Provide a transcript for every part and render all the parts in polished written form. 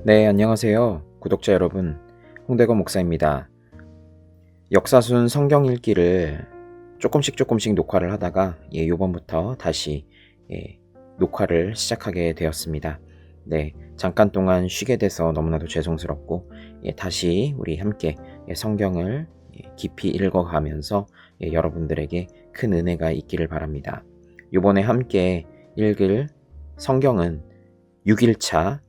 네, 안녕하세요. 구독자 여러분, 홍대건 목사입니다. 역사순 성경 읽기를 조금씩 녹화를 하다가 요번부터 다시 녹화를 시작하게 되었습니다. 네, 잠깐 동안 쉬게 돼서 너무나도 죄송스럽고 다시 우리 함께 성경을 깊이 읽어가면서 여러분들에게 큰 은혜가 있기를 바랍니다. 요번에 함께 읽을 성경은 6일차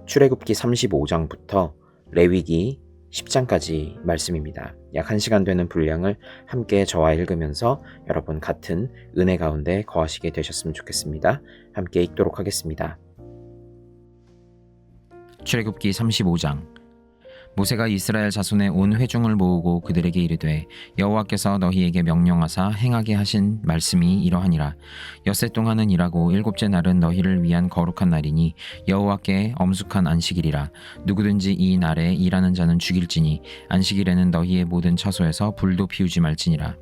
출애굽기 35장부터 레위기 10장까지 말씀입니다. 약 1시간 되는 분량을 함께 저와 읽으면서 여러분 같은 은혜 가운데 거하시게 되셨으면 좋겠습니다. 함께 읽도록 하겠습니다. 출애굽기 35장. 모세가 이스라엘 자손의 온 회중을 모으고 그들에게 이르되 여호와께서 너희에게 명령하사 행하게 하신 말씀이 이러하니라. 엿새 동안은 일하고 일곱째 날은 너희를 위한 거룩한 날이니 여호와께 엄숙한 안식일이라. 누구든지 이 날에 일하는 자는 죽일지니 안식일에는 너희의 모든 처소에서 불도 피우지 말지니라.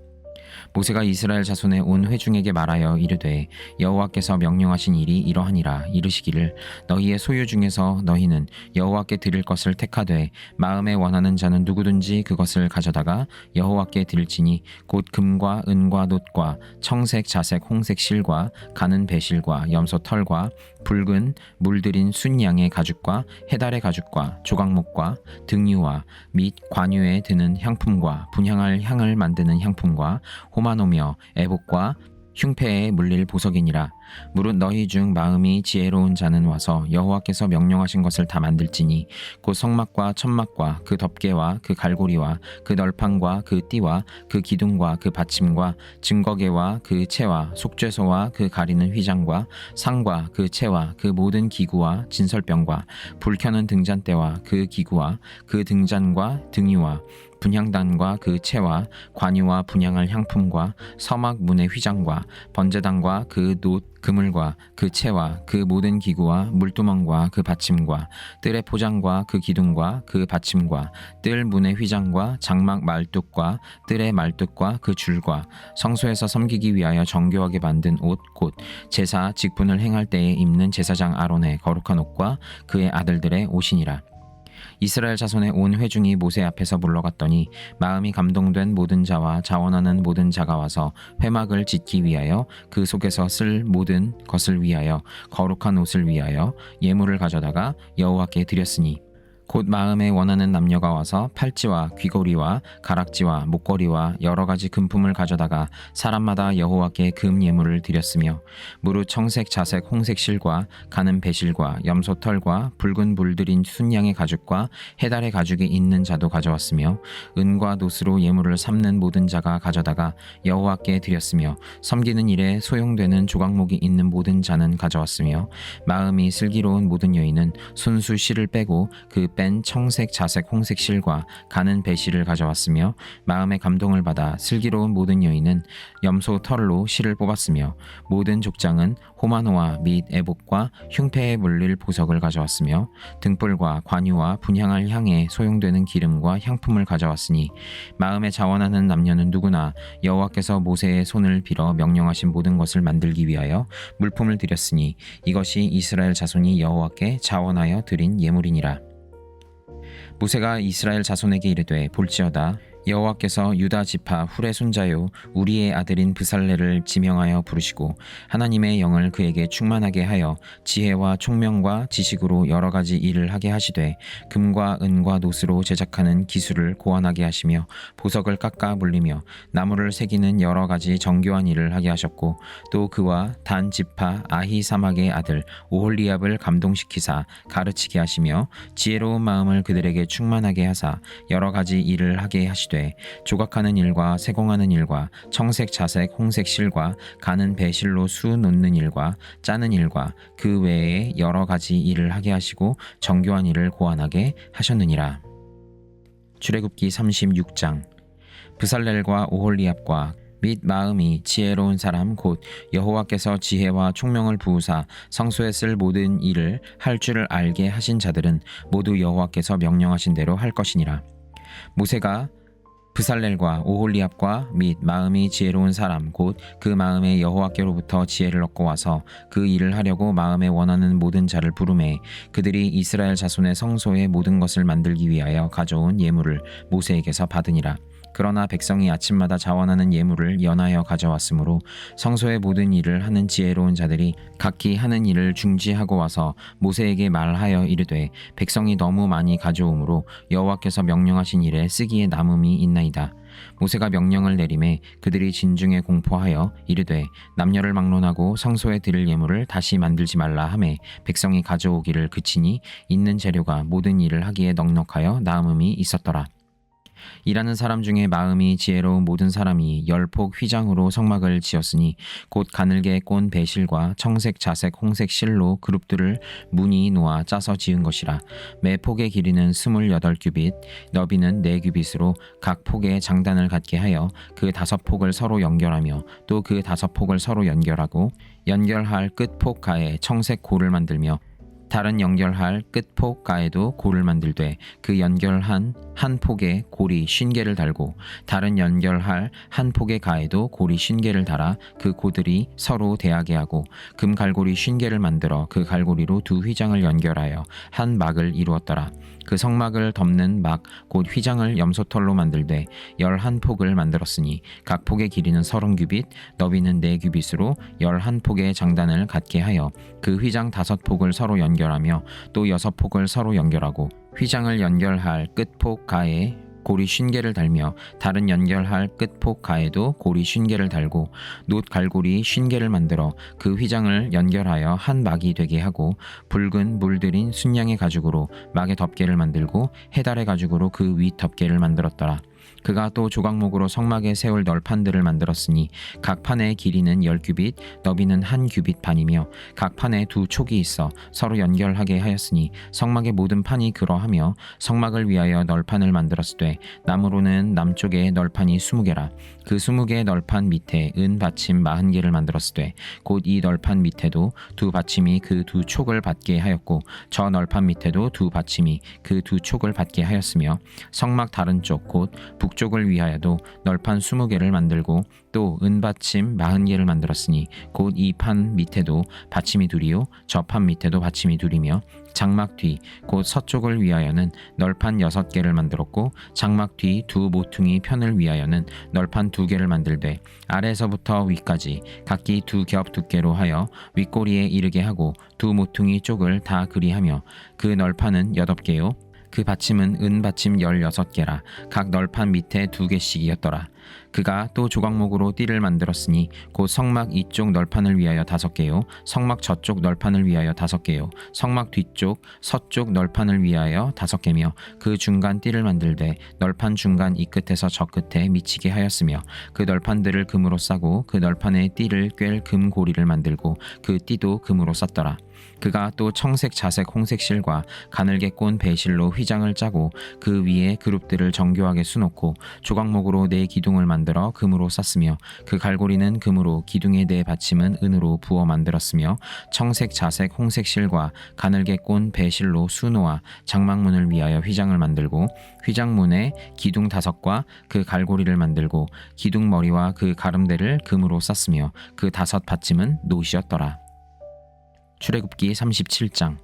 모세가 이스라엘 자손의 온 회중에게 말하여 이르되 여호와께서 명령하신 일이 이러하니라. 이르시기를 너희의 소유 중에서 너희는 여호와께 드릴 것을 택하되 마음에 원하는 자는 누구든지 그것을 가져다가 여호와께 드릴지니 곧 금과 은과 놋과 청색 자색 홍색 실과 가는 배실과 염소 털과 붉은 물들인 순양의 가죽과 해달의 가죽과 조각목과 등유와 및 관유에 드는 향품과 분향할 향을 만드는 향품과 호마노며 애복과 흉패에 물릴 보석이니라. 무릇 너희 중 마음이 지혜로운 자는 와서 여호와께서 명령하신 것을 다 만들지니 곧 성막과 천막과 그 덮개와 그 갈고리와 그 널판과 그 띠와 그 기둥과 그 받침과 증거개와 그 채와 속죄소와 그 가리는 휘장과 상과 그 채와 그 모든 기구와 진설병과 불 켜는 등잔대와 그 기구와 그 등잔과 등유와 분향단과 그 채와 관유와 분향할 향품과 서막 문의 휘장과 번제단과 그 놋 그물과 그 채와 그 모든 기구와 물두멍과 그 받침과 뜰의 포장과 그 기둥과 그 받침과 뜰 문의 휘장과 장막 말뚝과 뜰의 말뚝과 그 줄과 성소에서 섬기기 위하여 정교하게 만든 옷 곧 제사 직분을 행할 때에 입는 제사장 아론의 거룩한 옷과 그의 아들들의 옷이니라. 이스라엘 자손의 온 회중이 모세 앞에서 물러갔더니 마음이 감동된 모든 자와 자원하는 모든 자가 와서 회막을 짓기 위하여 그 속에서 쓸 모든 것을 위하여 거룩한 옷을 위하여 예물을 가져다가 여호와께 드렸으니 곧 마음에 원하는 남녀가 와서 팔찌와 귀고리와 가락지와 목걸이와 여러 가지 금품을 가져다가 사람마다 여호와께 금 예물을 드렸으며 무릇 청색 자색 홍색 실과 가는 배실과 염소 털과 붉은 물들인 순양의 가죽과 해달의 가죽이 있는 자도 가져왔으며 은과 놋으로 예물을 삼는 모든 자가 가져다가 여호와께 드렸으며 섬기는 일에 소용되는 조각목이 있는 모든 자는 가져왔으며 마음이 슬기로운 모든 여인은 손수 실을 빼고 그 뺀 청색 자색 홍색 실과 가는 배실을 가져왔으며 마음의 감동을 받아 슬기로운 모든 여인은 염소 털로 실을 뽑았으며 모든 족장은 호마노와 및 애복과 흉패에 물릴 보석을 가져왔으며 등불과 관유와 분향할 향에 소용되는 기름과 향품을 가져왔으니 마음에 자원하는 남녀는 누구나 여호와께서 모세의 손을 빌어 명령하신 모든 것을 만들기 위하여 물품을 드렸으니 이것이 이스라엘 자손이 여호와께 자원하여 드린 예물이니라. 모세가 이스라엘 자손에게 이르되 볼지어다 여호와께서 유다 지파 훌의 손자요 우리의 아들인 브살레를 지명하여 부르시고 하나님의 영을 그에게 충만하게 하여 지혜와 총명과 지식으로 여러 가지 일을 하게 하시되 금과 은과 놋으로 제작하는 기술을 고안하게 하시며 보석을 깎아 물리며 나무를 새기는 여러 가지 정교한 일을 하게 하셨고 또 그와 단 지파 아히사막의 아들 오홀리압을 감동시키사 가르치게 하시며 지혜로운 마음을 그들에게 충만하게 하사 여러 가지 일을 하게 하시되 조각하는 일과 세공하는 일과 청색 자색 홍색 실과 가는 배실로 수 놓는 일과 짜는 일과 그 외에 여러 가지 일을 하게 하시고 정교한 일을 고안하게 하셨느니라. 출애굽기 36장. 브살렐과 오홀리압과 및 마음이 지혜로운 사람 곧 여호와께서 지혜와 총명을 부으사 성소에 쓸 모든 일을 할 줄을 알게 하신 자들은 모두 여호와께서 명령하신 대로 할 것이니라. 모세가 브살렐과 오홀리압과 및 마음이 지혜로운 사람 곧 그 마음에 여호와께로부터 지혜를 얻고 와서 그 일을 하려고 마음에 원하는 모든 자를 부르매 그들이 이스라엘 자손의 성소의 모든 것을 만들기 위하여 가져온 예물을 모세에게서 받으니라. 그러나 백성이 아침마다 자원하는 예물을 연하여 가져왔으므로 성소의 모든 일을 하는 지혜로운 자들이 각기 하는 일을 중지하고 와서 모세에게 말하여 이르되 백성이 너무 많이 가져오므로 여호와께서 명령하신 일에 쓰기에 남음이 있나이다. 모세가 명령을 내림에 그들이 진중에 공포하여 이르되 남녀를 막론하고 성소에 드릴 예물을 다시 만들지 말라 하매 백성이 가져오기를 그치니 있는 재료가 모든 일을 하기에 넉넉하여 남음이 있었더라. 일하는 사람 중에 마음이 지혜로운 모든 사람이 10폭 휘장으로 성막을 지었으니 곧 가늘게 꼰 배실과 청색, 자색, 홍색 실로 그룹들을 무늬 놓아 짜서 지은 것이라. 매 폭의 길이는 28규빗, 너비는 4규빗으로 각 폭에 장단을 갖게 하여 그 5폭을 서로 연결하며 또 그 5폭을 서로 연결하고 연결할 끝폭 가에 청색 고를 만들며 다른 연결할 끝폭 가에도 고를 만들되 그 연결한 한 폭에 고리 50개를 달고 다른 연결할 한 폭의 가에도 고리 50개를 달아 그 고들이 서로 대하게 하고 금 갈고리 50개를 만들어 그 갈고리로 두 휘장을 연결하여 한 막을 이루었더라. 그 성막을 덮는 막 곧 휘장을 염소털로 만들되 11폭을 만들었으니 각 폭의 길이는 30규빗, 너비는 4규빗으로 11폭의 장단을 갖게 하여 그 휘장 5폭을 서로 연결하며 또 6폭을 서로 연결하고 휘장을 연결할 끝폭 가에 고리 50개를 달며 다른 연결할 끝폭 가에도 고리 50개를 달고 놋 갈고리 50개를 만들어 그 휘장을 연결하여 한 막이 되게 하고 붉은 물들인 순양의 가죽으로 막의 덮개를 만들고 해달의 가죽으로 그 윗 덮개를 만들었더라. 그가 또 조각목으로 성막에 세울 널판들을 만들었으니 각 판의 길이는 10규빗, 너비는 1규빗 반이며 각 판에 2촉이 있어 서로 연결하게 하였으니 성막의 모든 판이 그러하며 성막을 위하여 널판을 만들었으되 나무로는 남쪽에 널판이 20개라. 그 20개의 널판 밑에 은 받침 40개를 만들었으되 곧 이 널판 밑에도 두 받침이 그 2촉을 받게 하였고 저 널판 밑에도 두 받침이 그 2촉을 받게 하였으며 성막 다른 쪽 곧 북쪽을 위하여도 널판 20개를 만들고 또 은받침 40개를 만들었으니 곧 이 판 밑에도 받침이 둘이요 저 판 밑에도 받침이 둘이며 장막 뒤 곧 서쪽을 위하여는 널판 6개를 만들었고 장막 뒤 두 모퉁이 편을 위하여는 널판 2개를 만들되 아래에서부터 위까지 각기 2겹 두께로 하여 윗꼬리에 이르게 하고 두 모퉁이 쪽을 다 그리하며 그 널판은 8개요 그 받침은 은 받침 16개라. 각 널판 밑에 2개씩이었더라. 그가 또 조각목으로 띠를 만들었으니 곧 성막 이쪽 널판을 위하여 5개요 성막 저쪽 널판을 위하여 5개요 성막 뒤쪽 서쪽 널판을 위하여 5개며 그 중간 띠를 만들되 널판 중간 이 끝에서 저 끝에 미치게 하였으며 그 널판들을 금으로 싸고 그 널판에 띠를 꿰 금 고리를 만들고 그 띠도 금으로 쌌더라. 그가 또 청색, 자색, 홍색 실과 가늘게 꼰 배실로 휘장을 짜고 그 위에 그룹들을 정교하게 수놓고 조각목으로 4기둥을 만들어 금으로 쌌으며 그 갈고리는 금으로 기둥의 4받침은 은으로 부어 만들었으며 청색, 자색, 홍색 실과 가늘게 꼰 배실로 수놓아 장막문을 위하여 휘장을 만들고 휘장문에 기둥 5과 그 갈고리를 만들고 기둥 머리와 그 가름대를 금으로 쌌으며 그 5받침은 놋이었더라. 출애굽기 37장.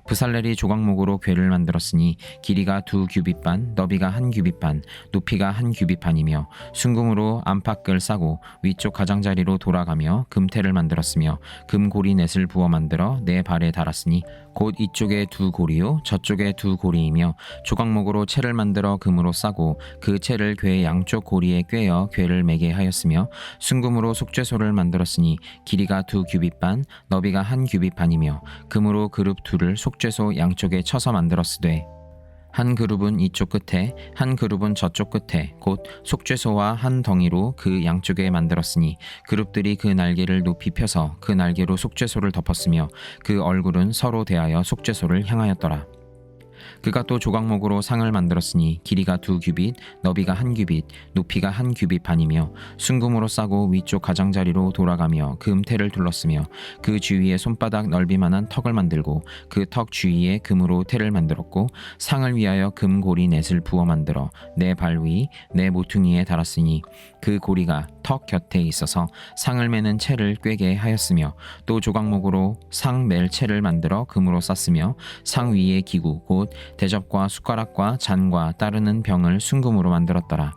브살렐이 조각목으로 궤를 만들었으니 길이가 2규빗 반, 너비가 1규빗 반, 높이가 1규빗 반이며 순금으로 안팎을 싸고 위쪽 가장자리로 돌아가며 금태를 만들었으며 금고리 넷을 부어 만들어 4발에 달았으니 곧 이쪽에 2고리요 저쪽에 2고리이며 조각목으로 채를 만들어 금으로 싸고 그 채를 궤 양쪽 고리에 꿰어 궤를 매게 하였으며 순금으로 속죄소를 만들었으니 길이가 2규빗 반, 너비가 1규빗 반이며 금으로 그룹 둘을 속죄소 양쪽에 쳐서 만들었으되 한 그룹은 이쪽 끝에 한 그룹은 저쪽 끝에 곧 속죄소와 한 덩이로 그 양쪽에 만들었으니 그룹들이 그 날개를 높이 펴서 그 날개로 속죄소를 덮었으며 그 얼굴은 서로 대하여 속죄소를 향하였더라. 그가 또 조각목으로 상을 만들었으니 길이가 2규빗, 너비가 1규빗, 높이가 1규빗 반이며 순금으로 싸고 위쪽 가장자리로 돌아가며 금테를 둘렀으며 그 주위에 손바닥 넓이만한 턱을 만들고 그 턱 주위에 금으로 테를 만들었고 상을 위하여 금고리 넷을 부어 만들어 내 발 위, 내 모퉁이에 달았으니 그 고리가 턱 곁에 있어서 상을 매는 채를 꿰게 하였으며 또 조각목으로 상 맬 채를 만들어 금으로 쌌으며 상 위에 기구 곧 대접과 숟가락과 잔과 따르는 병을 순금으로 만들었더라.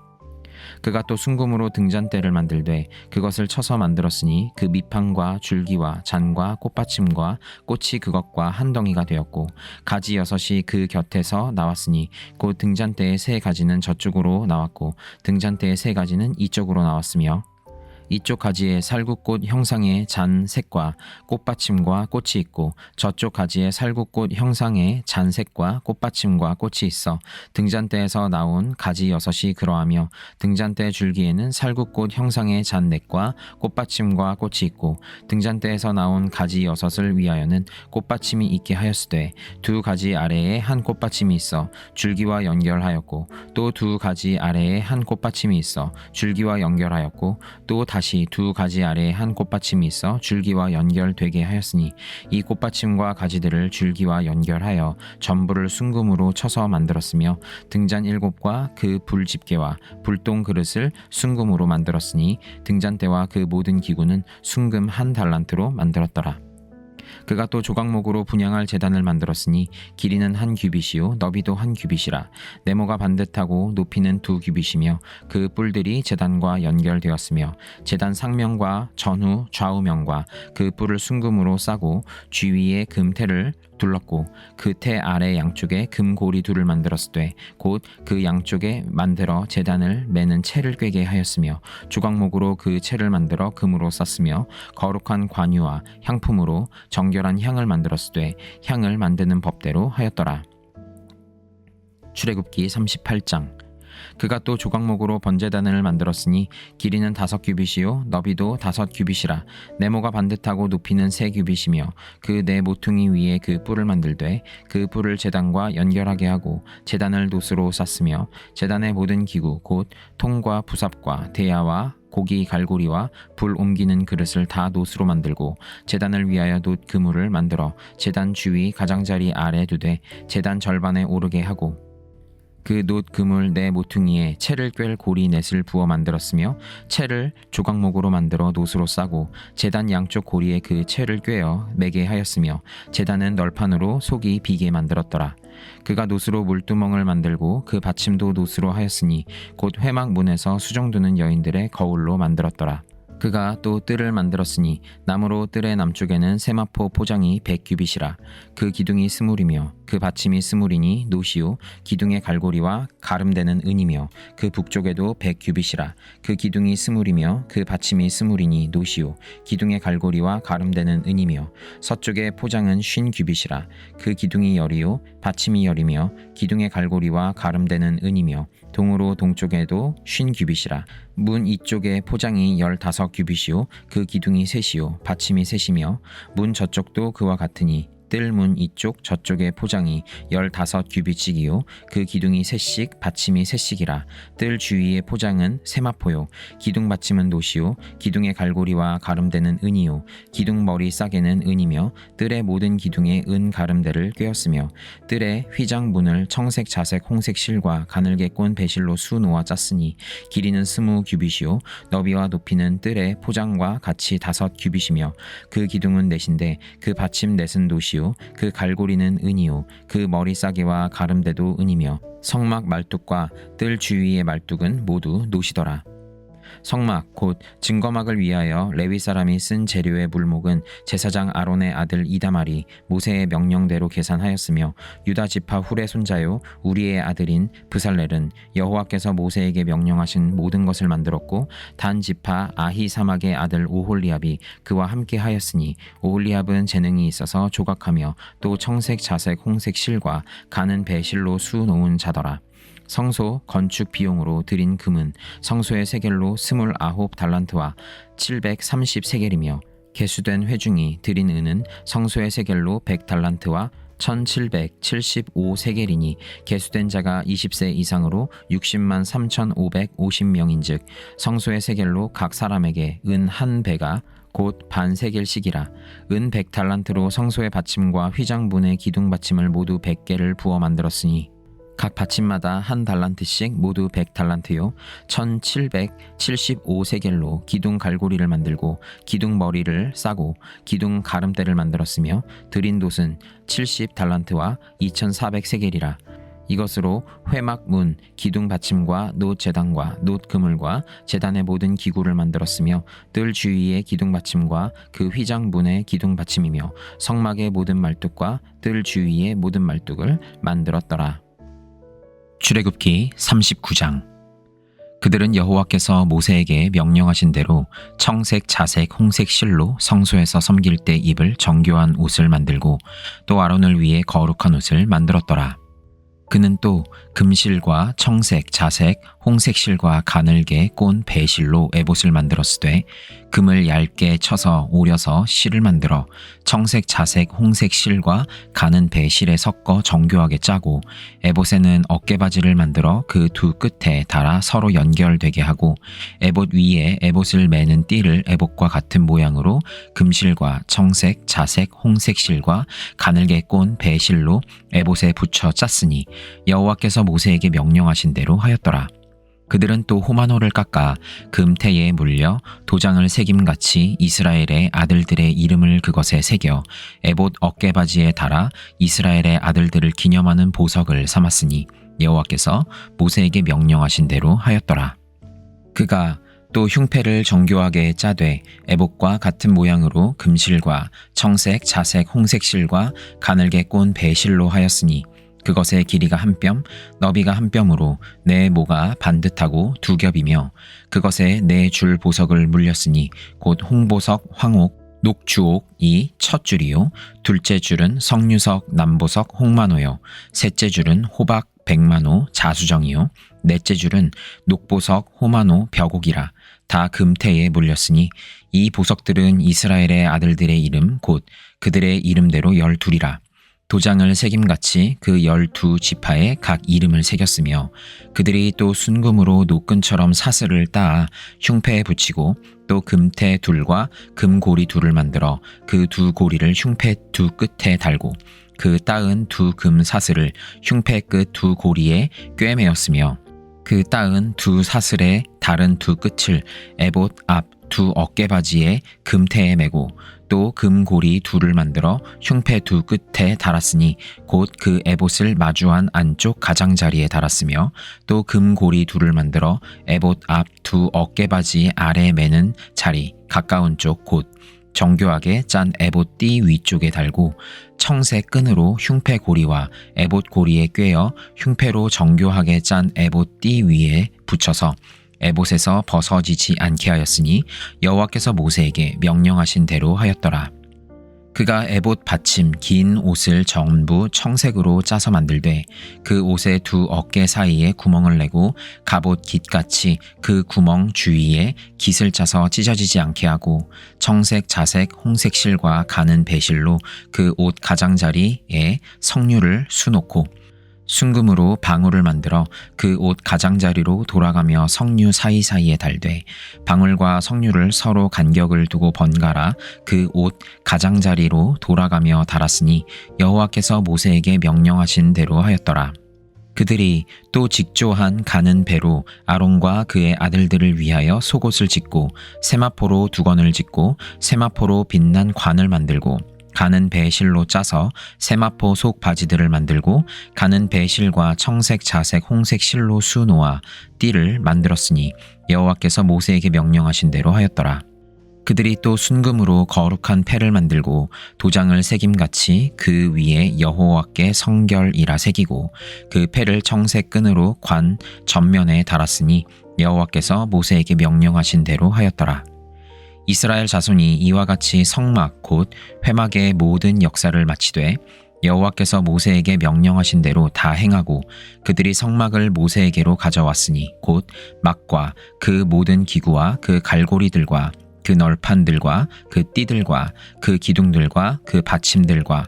그가 또 순금으로 등잔대를 만들되 그것을 쳐서 만들었으니 그 밑판과 줄기와 잔과 꽃받침과 꽃이 그것과 한 덩이가 되었고 가지 6이 그 곁에서 나왔으니 곧 등잔대의 3가지는 저쪽으로 나왔고 등잔대의 3가지는 이쪽으로 나왔으며 이쪽 가지에 살구꽃 형상의 잔 색과 꽃받침과 꽃이 있고 저쪽 가지에 살구꽃 형상의 잔 색과 꽃받침과 꽃이 있어 등잔대에서 나온 가지 6이 그러하며 등잔대 줄기에는 살구꽃 형상의 잔넷과 꽃받침과 꽃이 있고 등잔대에서 나온 가지 6을 위하여는 꽃받침이 있게 하였으되 2가지 아래에 한 꽃받침이 있어 줄기와 연결하였고 또 2가지 아래에 한 꽃받침이 있어 줄기와 연결하였고 또 다시 2가지 아래에 한 꽃받침이 있어 줄기와 연결되게 하였으니 이 꽃받침과 가지들을 줄기와 연결하여 전부를 순금으로 쳐서 만들었으며 등잔 7과 그 불집게와 불똥 그릇을 순금으로 만들었으니 등잔대와 그 모든 기구는 순금 1달란트로 만들었더라. 그가 또 조각목으로 분향할 제단을 만들었으니 길이는 1규빗이요 너비도 1규빗이라 네모가 반듯하고 높이는 2규빗이며 그 뿔들이 제단과 연결되었으며 제단 상면과 전후 좌우면과 그 뿔을 순금으로 싸고 주위에 금테를 둘렀고 그 테 아래 양쪽에 금고리 둘을 만들었으되 곧 그 양쪽에 만들어 제단을 매는 채를 꿰게 하였으며 조각목으로 그 채를 만들어 금으로 쌌으며 거룩한 관유와 향품으로 정결한 향을 만들었으되 향을 만드는 법대로 하였더라. 출애굽기 38장. 그가 또 조각목으로 번제단을 만들었으니 길이는 5규빗이요 너비도 5규빗이라 네모가 반듯하고 높이는 3규빗이며 그 네 모퉁이 위에 그 뿔을 만들되 그 뿔을 제단과 연결하게 하고 제단을 놋으로 쌌으며 제단의 모든 기구 곧 통과 부삽과 대야와 고기 갈고리와 불 옮기는 그릇을 다 놋으로 만들고 제단을 위하여 놋 그물을 만들어 제단 주위 가장자리 아래 두되 제단 절반에 오르게 하고 그 놋 그물 네 모퉁이에 채를 꿰 고리 넷을 부어 만들었으며 채를 조각목으로 만들어 놋으로 싸고 제단 양쪽 고리에 그 채를 꿰어 매게 하였으며 제단은 널판으로 속이 비게 만들었더라. 그가 놋으로 물두멍을 만들고 그 받침도 놋으로 하였으니 곧 회막 문에서 수정두는 여인들의 거울로 만들었더라. 그가 또 뜰을 만들었으니 나무로 뜰의 남쪽에는 세마포 포장이 100규빗이라 그 기둥이 스물이며 그 받침이 스물이니 놋이요 기둥의 갈고리와 가름되는 은이며 그 북쪽에도 100규빗이라 그 기둥이 스물이며 그 받침이 스물이니 놋이요 기둥의 갈고리와 가름되는 은이며 서쪽의 포장은 50규빗이라 그 기둥이 열이요 받침이 열이며 기둥의 갈고리와 가름되는 은이며 동으로 동쪽에도 50규빗이라 문 이쪽의 포장이 15규빗이요 그 기둥이 셋이요 받침이 셋이며 문 저쪽도 그와 같으니 뜰 문 이쪽 저쪽의 포장이 15규빗씩이요 그 기둥이 셋씩 받침이 셋씩이라 뜰 주위의 포장은 세마포요 기둥 받침은 놋이요 기둥의 갈고리와 가름되는 은이요 기둥 머리 싸개는 은이며 뜰의 모든 기둥에 은 가름대를 꿰었으며 뜰의 휘장 문을 청색 자색 홍색 실과 가늘게 꼰 배실로 수놓아 짰으니 길이는 20규빗이요 너비와 높이는 뜰의 포장과 같이 5규빗이며 그 기둥은 넷인데 그 받침 넷은 놋이요 그 갈고리는 은이요 그 머리 싸개와 가름대도 은이며 성막 말뚝과 뜰 주위의 말뚝은 모두 놋이더라. 성막 곧 증거막을 위하여 레위 사람이 쓴 재료의 물목은 제사장 아론의 아들 이다말이 모세의 명령대로 계산하였으며 유다 지파 훌의 손자요 우리의 아들인 브살렐은 여호와께서 모세에게 명령하신 모든 것을 만들었고 단 지파 아히사막의 아들 오홀리압이 그와 함께 하였으니 오홀리압은 재능이 있어서 조각하며 또 청색 자색 홍색 실과 가는 배실로 수놓은 자더라. 성소 건축 비용으로 들인 금은 성소의 세겔로 29달란트와 730세겔이며 개수된 회중이 들인 은은 성소의 세겔로 100달란트와 1775세겔이니 계수된 자가 20세 이상으로 60만 3,550명인즉 성소의 세겔로 각 사람에게 은 한 배가 곧 반세겔씩이라. 은 100달란트로 성소의 받침과 휘장분의 기둥 받침을 모두 100개를 부어 만들었으니 각 받침마다 한 달란트씩 모두 100달란트요. 1775세겔로 기둥 갈고리를 만들고 기둥 머리를 싸고 기둥 가름대를 만들었으며 드린 돛은 70달란트와 2400세겔이라. 이것으로 회막문, 기둥 받침과 놋 제단과 놋 그물과 제단의 모든 기구를 만들었으며 뜰 주위의 기둥 받침과 그 휘장분의 기둥 받침이며 성막의 모든 말뚝과 뜰 주위의 모든 말뚝을 만들었더라. 출애굽기 39장. 그들은 여호와께서 모세에게 명령하신 대로 청색, 자색, 홍색 실로 성소에서 섬길 때 입을 정교한 옷을 만들고 또 아론을 위해 거룩한 옷을 만들었더라. 그는 또 금실과 청색, 자색, 홍색 실과 가늘게 꼰 배실로 에봇을 만들었으되 금을 얇게 쳐서 오려서 실을 만들어 청색, 자색, 홍색 실과 가는 배실에 섞어 정교하게 짜고 에봇에는 어깨바지를 만들어 그 두 끝에 달아 서로 연결되게 하고 에봇 위에 에봇을 매는 띠를 에봇과 같은 모양으로 금실과 청색, 자색, 홍색 실과 가늘게 꼰 배실로 에봇에 붙여 짰으니 여호와께서 모세에게 명령하신 대로 하였더라. 그들은 또 호마노를 깎아 금태에 물려 도장을 새김같이 이스라엘의 아들들의 이름을 그것에 새겨 에봇 어깨바지에 달아 이스라엘의 아들들을 기념하는 보석을 삼았으니 여호와께서 모세에게 명령하신 대로 하였더라. 그가 또 흉패를 정교하게 짜되 에봇과 같은 모양으로 금실과 청색, 자색, 홍색 실과 가늘게 꼰 배실로 하였으니 그것의 길이가 한 뼘, 너비가 한 뼘으로 네 모가 반듯하고 두 겹이며 그것에 네 줄 보석을 물렸으니 곧 홍보석, 황옥, 녹주옥이 첫 줄이요. 둘째 줄은 석류석, 남보석, 홍마노요. 셋째 줄은 호박, 백마노, 자수정이요. 넷째 줄은 녹보석, 호마노, 벽옥이라. 다 금태에 물렸으니 이 보석들은 이스라엘의 아들들의 이름 곧 그들의 이름대로 12이라. 도장을 새김같이 그 12지파에 각 이름을 새겼으며 그들이 또 순금으로 노끈처럼 사슬을 따아 흉패에 붙이고 또 금태 둘과 금고리 둘을 만들어 그 두 고리를 흉패 두 끝에 달고 그 따은 두 금 사슬을 흉패 끝 두 고리에 꿰매었으며 그 따은 두 사슬의 다른 두 끝을 에봇 앞 두 어깨바지에 금태에 매고 또 금고리 둘을 만들어 흉패 두 끝에 달았으니 곧 그 에봇을 마주한 안쪽 가장자리에 달았으며 또 금고리 둘을 만들어 에봇 앞 두 어깨바지 아래 매는 자리 가까운 쪽 곧 정교하게 짠 에봇 띠 위쪽에 달고 청색 끈으로 흉패 고리와 에봇 고리에 꿰어 흉패로 정교하게 짠 에봇 띠 위에 붙여서 에봇에서 벗어지지 않게 하였으니 여호와께서 모세에게 명령하신 대로 하였더라. 그가 에봇 받침 긴 옷을 전부 청색으로 짜서 만들되 그 옷의 두 어깨 사이에 구멍을 내고 갑옷 깃같이 그 구멍 주위에 깃을 짜서 찢어지지 않게 하고 청색, 자색, 홍색 실과 가는 배실로 그 옷 가장자리에 석류를 수놓고 순금으로 방울을 만들어 그 옷 가장자리로 돌아가며 석류 사이사이에 달되 방울과 석류를 서로 간격을 두고 번갈아 그 옷 가장자리로 돌아가며 달았으니 여호와께서 모세에게 명령하신 대로 하였더라. 그들이 또 직조한 가는 배로 아론과 그의 아들들을 위하여 속옷을 짓고 세마포로 두건을 짓고 세마포로 빛난 관을 만들고 가는 배실로 짜서 세마포 속 바지들을 만들고 가는 배실과 청색, 자색, 홍색 실로 수놓아 띠를 만들었으니 여호와께서 모세에게 명령하신 대로 하였더라. 그들이 또 순금으로 거룩한 패를 만들고 도장을 새김같이 그 위에 여호와께 성결이라 새기고 그 패를 청색 끈으로 관 전면에 달았으니 여호와께서 모세에게 명령하신 대로 하였더라. 이스라엘 자손이 이와 같이 성막 곧 회막의 모든 역사를 마치되 여호와께서 모세에게 명령하신 대로 다 행하고 그들이 성막을 모세에게로 가져왔으니 곧 막과 그 모든 기구와 그 갈고리들과 그 널판들과 그 띠들과 그 기둥들과 그 받침들과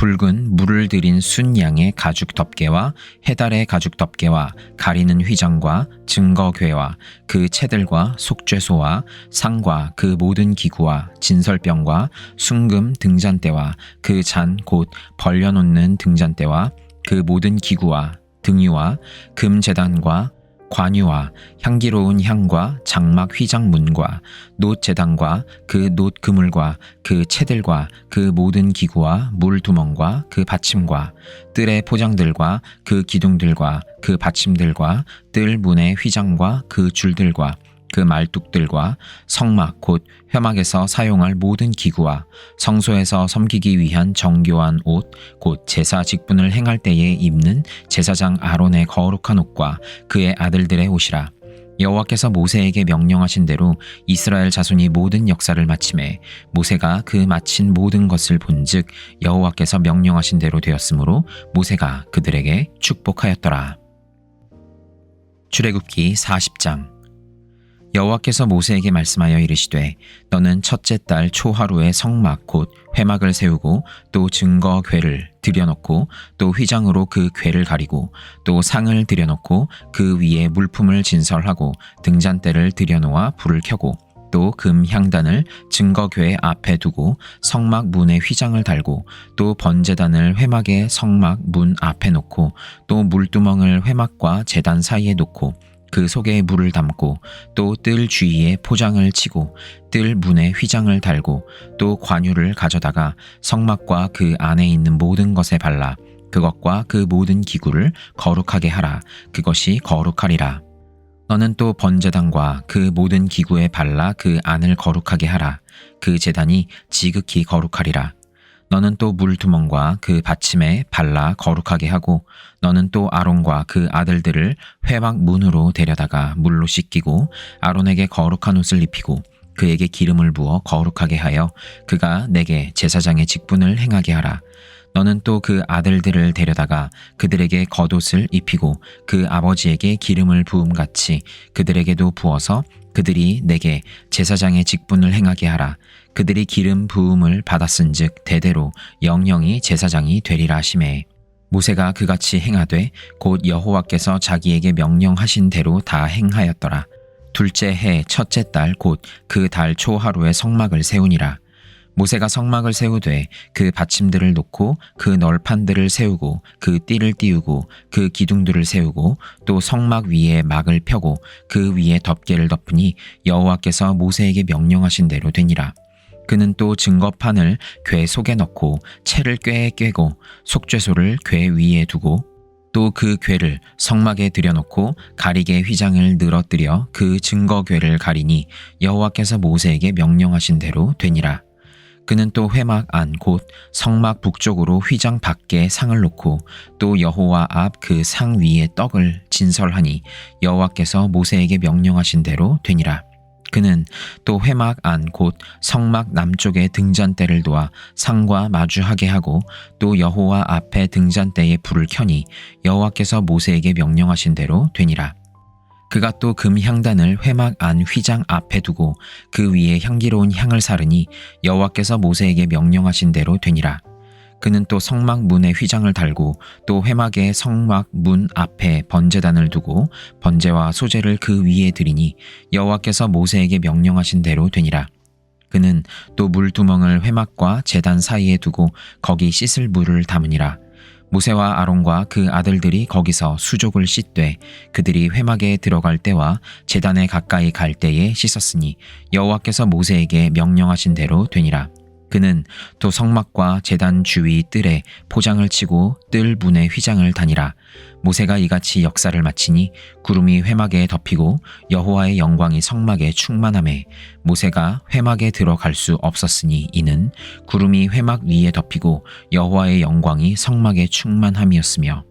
붉은 물을 들인 순양의 가죽 덮개와 해달의 가죽 덮개와 가리는 휘장과 증거궤와 그 채들과 속죄소와 상과 그 모든 기구와 진설병과 순금 등잔대와 그 잔 곧 벌려놓는 등잔대와 그 모든 기구와 등유와 금제단과 관유와 향기로운 향과 장막 휘장문과 놋 제단과 그 놋 그물과 그 채들과 그 모든 기구와 물두멍과 그 받침과 뜰의 포장들과 그 기둥들과 그 받침들과 뜰 문의 휘장과 그 줄들과 그 말뚝들과 성막 곧 회막에서 사용할 모든 기구와 성소에서 섬기기 위한 정교한 옷 곧 제사 직분을 행할 때에 입는 제사장 아론의 거룩한 옷과 그의 아들들의 옷이라. 여호와께서 모세에게 명령하신 대로 이스라엘 자손이 모든 역사를 마침에 모세가 그 마친 모든 것을 본즉 여호와께서 명령하신 대로 되었으므로 모세가 그들에게 축복하였더라. 출애굽기 40장. 여호와께서 모세에게 말씀하여 이르시되 너는 첫째 달 초하루에 성막 곧 회막을 세우고 또 증거궤를 들여놓고 또 휘장으로 그 궤를 가리고 또 상을 들여놓고 그 위에 물품을 진설하고 등잔대를 들여놓아 불을 켜고 또 금 향단을 증거궤 앞에 두고 성막 문에 휘장을 달고 또 번제단을 회막의 성막 문 앞에 놓고 또 물두멍을 회막과 제단 사이에 놓고 그 속에 물을 담고 또 뜰 주위에 포장을 치고 뜰 문에 휘장을 달고 또 관유를 가져다가 성막과 그 안에 있는 모든 것에 발라 그것과 그 모든 기구를 거룩하게 하라. 그것이 거룩하리라. 너는 또 번제단과 그 모든 기구에 발라 그 안을 거룩하게 하라. 그 제단이 지극히 거룩하리라. 너는 또 물두멍과 그 받침에 발라 거룩하게 하고 너는 또 아론과 그 아들들을 회막 문으로 데려다가 물로 씻기고 아론에게 거룩한 옷을 입히고 그에게 기름을 부어 거룩하게 하여 그가 내게 제사장의 직분을 행하게 하라. 너는 또 그 아들들을 데려다가 그들에게 겉옷을 입히고 그 아버지에게 기름을 부음같이 그들에게도 부어서 그들이 내게 제사장의 직분을 행하게 하라. 그들이 기름 부음을 받았은즉 대대로 영영이 제사장이 되리라 하시매 모세가 그같이 행하되 곧 여호와께서 자기에게 명령하신 대로 다 행하였더라. 둘째 해 첫째 달 곧 그 달 초하루에 성막을 세우니라. 모세가 성막을 세우되 그 받침들을 놓고 그 널판들을 세우고 그 띠를 띄우고 그 기둥들을 세우고 또 성막 위에 막을 펴고 그 위에 덮개를 덮으니 여호와께서 모세에게 명령하신 대로 되니라. 그는 또 증거판을 궤 속에 넣고 채를 꾀에 꿰고 속죄소를 궤 위에 두고 또 그 궤를 성막에 들여놓고 가리개 휘장을 늘어뜨려 그 증거궤를 가리니 여호와께서 모세에게 명령하신 대로 되니라. 그는 또 회막 안 곧 성막 북쪽으로 휘장 밖에 상을 놓고 또 여호와 앞 그 상 위에 떡을 진설하니 여호와께서 모세에게 명령하신 대로 되니라. 그는 또 회막 안 곧 성막 남쪽에 등잔대를 놓아 상과 마주하게 하고 또 여호와 앞에 등잔대에 불을 켜니 여호와께서 모세에게 명령하신 대로 되니라. 그가 또 금 향단을 회막 안 휘장 앞에 두고 그 위에 향기로운 향을 사르니 여호와께서 모세에게 명령하신 대로 되니라. 그는 또 성막 문에 휘장을 달고 또 회막의 성막 문 앞에 번제단을 두고 번제와 소제를 그 위에 드리니 여호와께서 모세에게 명령하신 대로 되니라. 그는 또 물두멍을 회막과 제단 사이에 두고 거기 씻을 물을 담으니라. 모세와 아론과 그 아들들이 거기서 수족을 씻되 그들이 회막에 들어갈 때와 제단에 가까이 갈 때에 씻었으니 여호와께서 모세에게 명령하신 대로 되니라. 그는 또 성막과 제단 주위 뜰에 포장을 치고 뜰 문에 휘장을 다니라. 모세가 이같이 역사를 마치니 구름이 회막에 덮이고 여호와의 영광이 성막에 충만하매 모세가 회막에 들어갈 수 없었으니 이는 구름이 회막 위에 덮이고 여호와의 영광이 성막에 충만함이었으며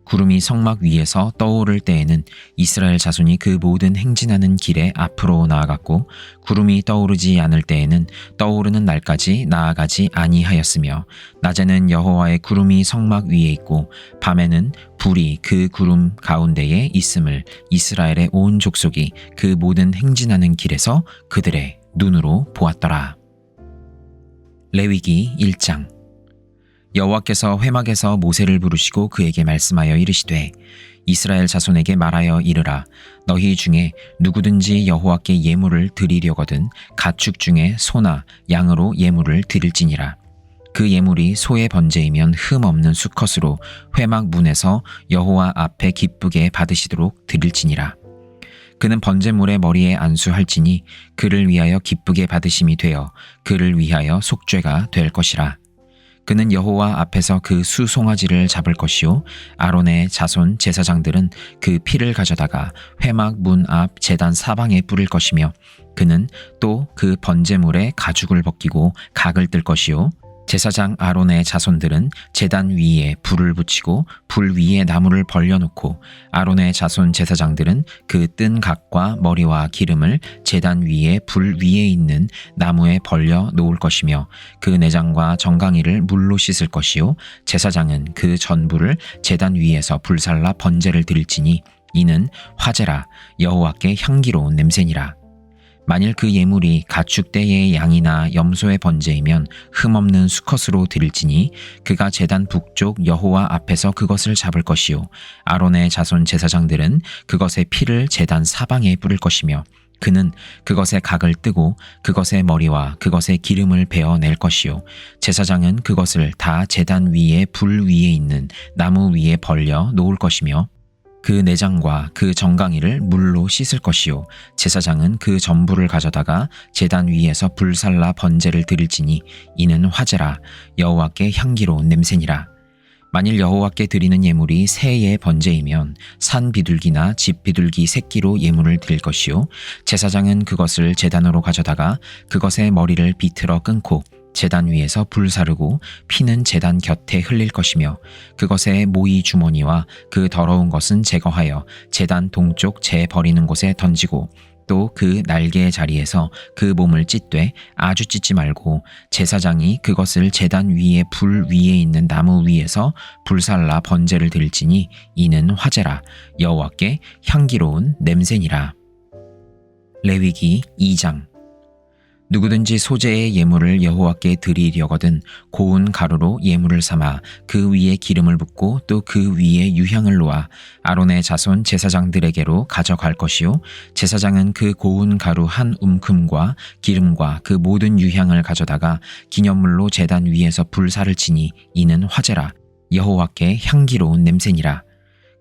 구름이 성막 위에서 떠오를 때에는 이스라엘 자손이 그 모든 행진하는 길에 앞으로 나아갔고 구름이 떠오르지 않을 때에는 떠오르는 날까지 나아가지 아니하였으며 낮에는 여호와의 구름이 성막 위에 있고 밤에는 불이 그 구름 가운데에 있음을 이스라엘의 온 족속이 그 모든 행진하는 길에서 그들의 눈으로 보았더라. 레위기 1장. 여호와께서 회막에서 모세를 부르시고 그에게 말씀하여 이르시되 이스라엘 자손에게 말하여 이르라. 너희 중에 누구든지 여호와께 예물을 드리려거든 가축 중에 소나 양으로 예물을 드릴지니라. 그 예물이 소의 번제이면 흠 없는 수컷으로 회막 문에서 여호와 앞에 기쁘게 받으시도록 드릴지니라. 그는 번제물의 머리에 안수할지니 그를 위하여 기쁘게 받으심이 되어 그를 위하여 속죄가 될 것이라. 그는 여호와 앞에서 그 수송아지를 잡을 것이요 아론의 자손 제사장들은 그 피를 가져다가 회막 문 앞 제단 사방에 뿌릴 것이며 그는 또 그 번제물의 가죽을 벗기고 각을 뜰 것이요 제사장 아론의 자손들은 제단 위에 불을 붙이고 불 위에 나무를 벌려놓고 아론의 자손 제사장들은 그 뜬 각과 머리와 기름을 제단 위에 불 위에 있는 나무에 벌려 놓을 것이며 그 내장과 정강이를 물로 씻을 것이요 제사장은 그 전부를 제단 위에서 불살라 번제를 드릴지니 이는 화제라 여호와께 향기로운 냄새니라. 만일 그 예물이 가축대의 양이나 염소의 번제이면 흠없는 수컷으로 드릴지니 그가 제단 북쪽 여호와 앞에서 그것을 잡을 것이요 아론의 자손 제사장들은 그것의 피를 제단 사방에 뿌릴 것이며 그는 그것의 각을 뜨고 그것의 머리와 그것의 기름을 베어낼 것이요 제사장은 그것을 다 제단 위에 불 위에 있는 나무 위에 벌려 놓을 것이며 그 내장과 그 정강이를 물로 씻을 것이요 제사장은 그 전부를 가져다가 제단 위에서 불살라 번제를 드릴지니 이는 화제라 여호와께 향기로운 냄새니라. 만일 여호와께 드리는 예물이 새의 번제이면 산 비둘기나 집 비둘기 새끼로 예물을 드릴 것이요 제사장은 그것을 제단으로 가져다가 그것의 머리를 비틀어 끊고 제단 위에서 불 사르고 피는 제단 곁에 흘릴 것이며 그것의 모이 주머니와 그 더러운 것은 제거하여 제단 동쪽 재 버리는 곳에 던지고 또 그 날개의 자리에서 그 몸을 찢되 아주 찢지 말고 제사장이 그것을 제단 위에 불 위에 있는 나무 위에서 불살라 번제를 드릴지니 이는 화제라 여호와께 향기로운 냄새니라. 레위기 2장. 누구든지 소재의 예물을 여호와께 드리려거든 고운 가루로 예물을 삼아 그 위에 기름을 붓고 또 그 위에 유향을 놓아 아론의 자손 제사장들에게로 가져갈 것이요 제사장은 그 고운 가루 한 움큼과 기름과 그 모든 유향을 가져다가 기념물로 제단 위에서 불사를 치니 이는 화제라 여호와께 향기로운 냄새니라.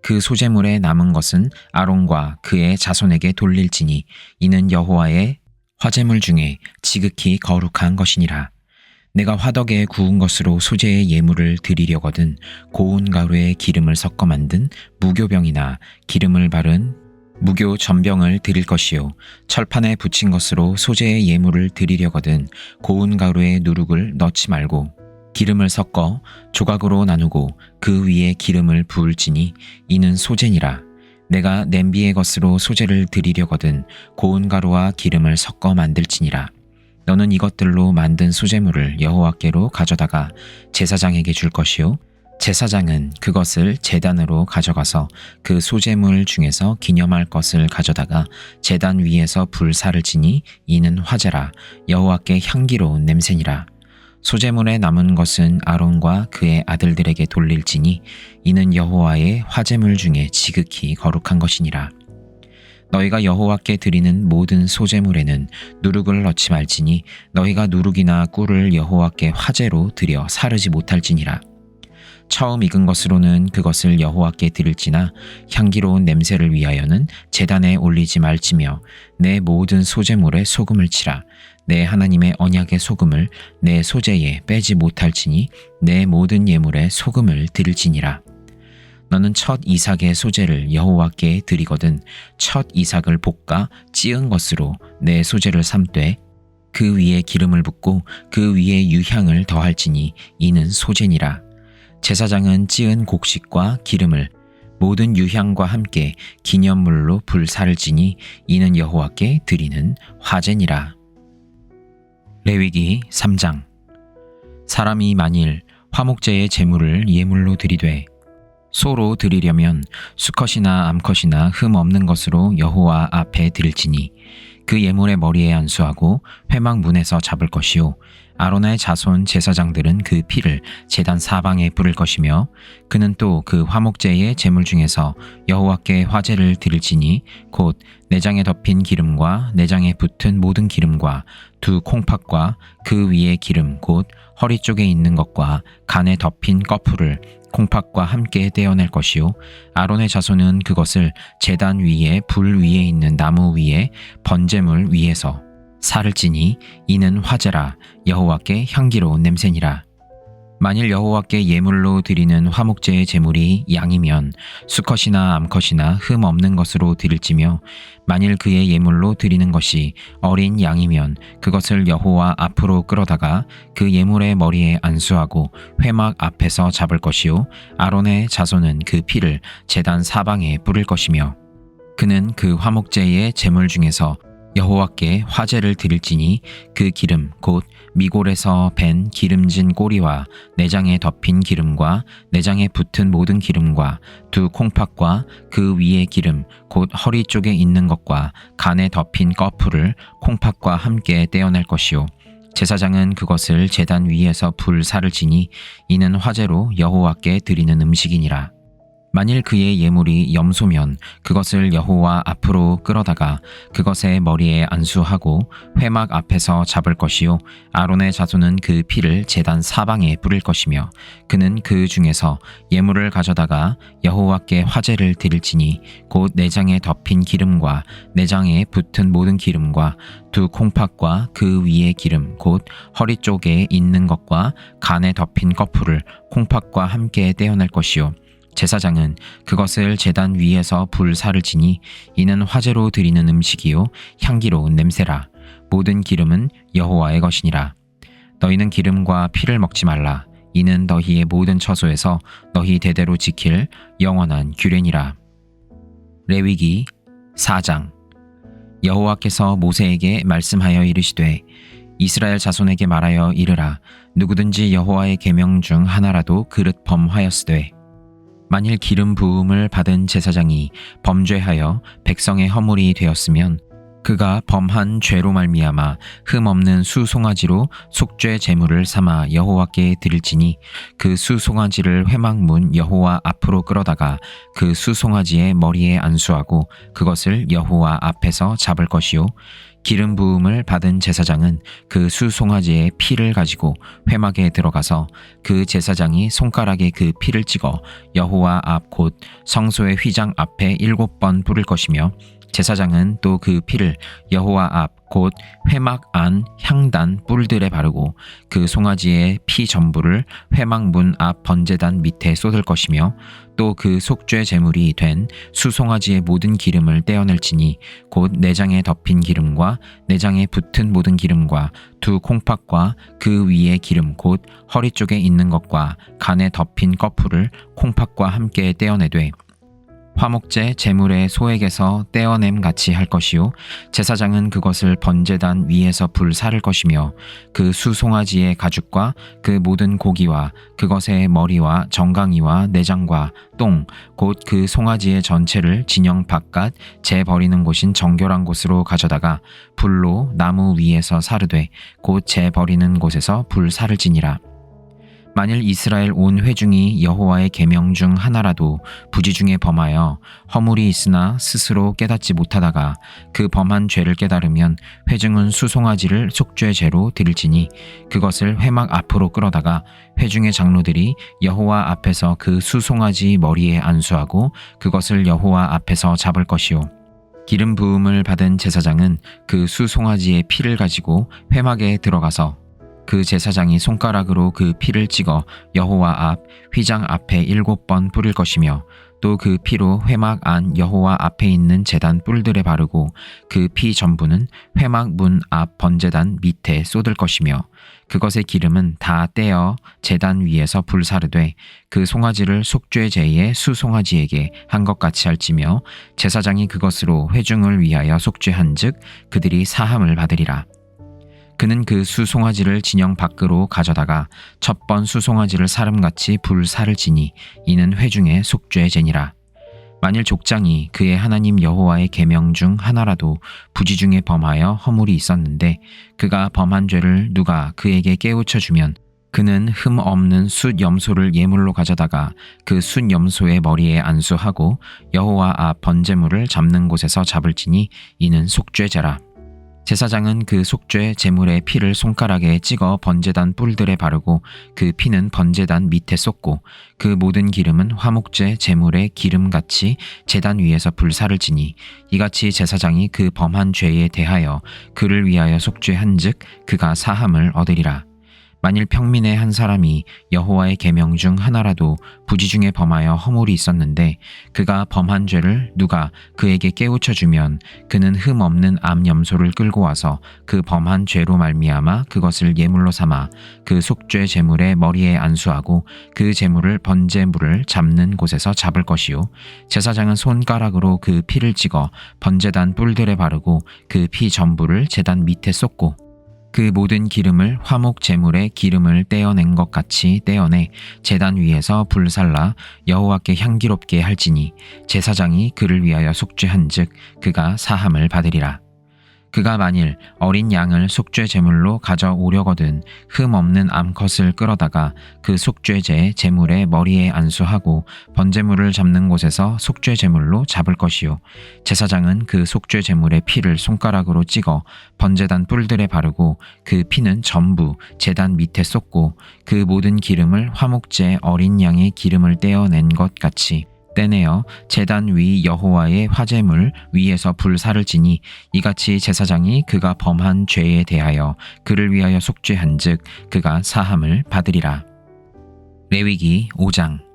그 소재물에 남은 것은 아론과 그의 자손에게 돌릴지니 이는 여호와의 화제물 중에 지극히 거룩한 것이니라. 내가 화덕에 구운 것으로 소재의 예물을 드리려거든 고운 가루에 기름을 섞어 만든 무교병이나 기름을 바른 무교 전병을 드릴 것이요 철판에 붙인 것으로 소재의 예물을 드리려거든 고운 가루에 누룩을 넣지 말고 기름을 섞어 조각으로 나누고 그 위에 기름을 부을지니 이는 소재니라. 내가 냄비의 것으로 소재를 드리려거든 고운 가루와 기름을 섞어 만들지니라. 너는 이것들로 만든 소재물을 여호와께로 가져다가 제사장에게 줄 것이요 제사장은 그것을 제단으로 가져가서 그 소재물 중에서 기념할 것을 가져다가 제단 위에서 불사를 지니 이는 화제라 여호와께 향기로운 냄새니라. 소재물에 남은 것은 아론과 그의 아들들에게 돌릴지니 이는 여호와의 화제물 중에 지극히 거룩한 것이니라. 너희가 여호와께 드리는 모든 소재물에는 누룩을 넣지 말지니 너희가 누룩이나 꿀을 여호와께 화제로 드려 사르지 못할지니라. 처음 익은 것으로는 그것을 여호와께 드릴지나 향기로운 냄새를 위하여는 제단에 올리지 말지며 내 모든 소재물에 소금을 치라. 내 하나님의 언약의 소금을 내 소재에 빼지 못할지니 내 모든 예물에 소금을 드릴지니라. 너는 첫 이삭의 소재를 여호와께 드리거든 첫 이삭을 볶아 찌은 것으로 내 소재를 삼되 그 위에 기름을 붓고 그 위에 유향을 더할지니 이는 소재니라. 제사장은 찌은 곡식과 기름을 모든 유향과 함께 기념물로 불사를 지니 이는 여호와께 드리는 화제니라. 레위기 3장. 사람이 만일 화목제의 제물을 예물로 드리되 소로 드리려면 수컷이나 암컷이나 흠 없는 것으로 여호와 앞에 드릴지니 그 예물의 머리에 안수하고 회막 문에서 잡을 것이요 아론의 자손 제사장들은 그 피를 제단 사방에 뿌릴 것이며 그는 또 그 화목제의 제물 중에서 여호와께 화제를 드릴지니 곧 내장에 덮인 기름과 내장에 붙은 모든 기름과 두 콩팥과 그 위에 기름 곧 허리 쪽에 있는 것과 간에 덮인 꺼풀을 콩팥과 함께 떼어낼 것이요 아론의 자손은 그것을 제단 위에 불 위에 있는 나무 위에 번제물 위에서 살을 찌니 이는 화제라 여호와께 향기로운 냄새니라. 만일 여호와께 예물로 드리는 화목제의 제물이 양이면 수컷이나 암컷이나 흠 없는 것으로 드릴지며 만일 그의 예물로 드리는 것이 어린 양이면 그것을 여호와 앞으로 끌어다가 그 예물의 머리에 안수하고 회막 앞에서 잡을 것이요 아론의 자손은 그 피를 제단 사방에 뿌릴 것이며 그는 그 화목제의 제물 중에서 여호와께 화제를 드릴지니 그 기름 곧 미골에서 밴 기름진 꼬리와 내장에 덮인 기름과 내장에 붙은 모든 기름과 두 콩팥과 그 위에 기름 곧 허리 쪽에 있는 것과 간에 덮인 꺼풀을 콩팥과 함께 떼어낼 것이요 제사장은 그것을 제단 위에서 불사를 지니 이는 화제로 여호와께 드리는 음식이니라. 만일 그의 예물이 염소면 그것을 여호와 앞으로 끌어다가 그것의 머리에 안수하고 회막 앞에서 잡을 것이요 아론의 자손은 그 피를 제단 사방에 뿌릴 것이며 그는 그 중에서 예물을 가져다가 여호와께 화제를 드릴지니 곧 내장에 덮인 기름과 내장에 붙은 모든 기름과 두 콩팥과 그 위에 기름 곧 허리 쪽에 있는 것과 간에 덮인 꺼풀을 콩팥과 함께 떼어낼 것이요 제사장은 그것을 제단 위에서 불사를 지니 이는 화제로 드리는 음식이요 향기로운 냄새라. 모든 기름은 여호와의 것이니라. 너희는 기름과 피를 먹지 말라. 이는 너희의 모든 처소에서 너희 대대로 지킬 영원한 규례니라. 레위기 4장. 여호와께서 모세에게 말씀하여 이르시되 이스라엘 자손에게 말하여 이르라. 누구든지 여호와의 계명 중 하나라도 그릇 범하였으되 만일 기름 부음을 받은 제사장이 범죄하여 백성의 허물이 되었으면 그가 범한 죄로 말미암아 흠 없는 수송아지로 속죄 제물을 삼아 여호와께 드릴지니 그 수송아지를 회막문 여호와 앞으로 끌어다가 그 수송아지의 머리에 안수하고 그것을 여호와 앞에서 잡을 것이요 기름 부음을 받은 제사장은 그 수송아지의 피를 가지고 회막에 들어가서 그 제사장이 손가락에 그 피를 찍어 여호와 앞 곧 성소의 휘장 앞에 7번 뿌릴 것이며 제사장은 또 그 피를 여호와 앞 곧 회막 안 향단 뿔들에 바르고 그 송아지의 피 전부를 회막 문 앞 번제단 밑에 쏟을 것이며 또 그 속죄 제물이 된 수송아지의 모든 기름을 떼어낼지니 곧 내장에 덮인 기름과 내장에 붙은 모든 기름과 두 콩팥과 그 위에 기름 곧 허리 쪽에 있는 것과 간에 덮인 꺼풀을 콩팥과 함께 떼어내되 화목제 제물의 소액에서 떼어냄 같이 할 것이요 제사장은 그것을 번제단 위에서 불사를 것이며 그 수송아지의 가죽과 그 모든 고기와 그것의 머리와 정강이와 내장과 똥 곧 그 송아지의 전체를 진영 바깥 재 버리는 곳인 정결한 곳으로 가져다가 불로 나무 위에서 사르되 곧 재 버리는 곳에서 불사를 지니라. 만일 이스라엘 온 회중이 여호와의 계명 중 하나라도 부지 중에 범하여 허물이 있으나 스스로 깨닫지 못하다가 그 범한 죄를 깨달으면 회중은 수송아지를 속죄제로 드릴지니 그것을 회막 앞으로 끌어다가 회중의 장로들이 여호와 앞에서 그 수송아지 머리에 안수하고 그것을 여호와 앞에서 잡을 것이요 기름 부음을 받은 제사장은 그 수송아지의 피를 가지고 회막에 들어가서 그 제사장이 손가락으로 그 피를 찍어 여호와 앞 휘장 앞에 7번 뿌릴 것이며 또 그 피로 회막 안 여호와 앞에 있는 제단 뿔들에 바르고 그 피 전부는 회막 문 앞 번제단 밑에 쏟을 것이며 그것의 기름은 다 떼어 제단 위에서 불사르되 그 송아지를 속죄제의 수송아지에게 한 것 같이 할지며 제사장이 그것으로 회중을 위하여 속죄한즉 그들이 사함을 받으리라. 그는 그 수송아지를 진영 밖으로 가져다가 첫번 수송아지를 사름같이 불사를 지니 이는 회중의 속죄제니라. 만일 족장이 그의 하나님 여호와의 계명 중 하나라도 부지 중에 범하여 허물이 있었는데 그가 범한 죄를 누가 그에게 깨우쳐 주면 그는 흠 없는 숫 염소를 예물로 가져다가 그 숫 염소의 머리에 안수하고 여호와 앞 번제물을 잡는 곳에서 잡을지니 이는 속죄제라. 제사장은 그 속죄 제물의 피를 손가락에 찍어 번제단 뿔들에 바르고 그 피는 번제단 밑에 쏟고 그 모든 기름은 화목제 제물의 기름같이 제단 위에서 불사를 지니 이같이 제사장이 그 범한 죄에 대하여 그를 위하여 속죄한즉 그가 사함을 얻으리라. 만일 평민의 한 사람이 여호와의 계명 중 하나라도 부지 중에 범하여 허물이 있었는데 그가 범한 죄를 누가 그에게 깨우쳐 주면 그는 흠 없는 암 염소를 끌고 와서 그 범한 죄로 말미암아 그것을 예물로 삼아 그 속죄 제물의 머리에 안수하고 그 제물을 번제물을 잡는 곳에서 잡을 것이요 제사장은 손가락으로 그 피를 찍어 번제단 뿔들에 바르고 그 피 전부를 제단 밑에 쏟고 그 모든 기름을 화목 제물의 기름을 떼어낸 것 같이 떼어내 제단 위에서 불살라 여호와께 향기롭게 할지니 제사장이 그를 위하여 속죄한즉 그가 사함을 받으리라. 그가 만일 어린 양을 속죄 제물로 가져오려거든 흠 없는 암컷을 끌어다가 그 속죄제 제물의 머리에 안수하고 번제물을 잡는 곳에서 속죄 제물로 잡을 것이요 제사장은 그 속죄 제물의 피를 손가락으로 찍어 번제단 뿔들에 바르고 그 피는 전부 제단 밑에 쏟고 그 모든 기름을 화목제 어린 양의 기름을 떼어낸 것 같이 떼내어 제단 위 여호와의 화제물 위에서 불사를 지니 이같이 제사장이 그가 범한 죄에 대하여 그를 위하여 속죄한즉 그가 사함을 받으리라. 레위기 5장.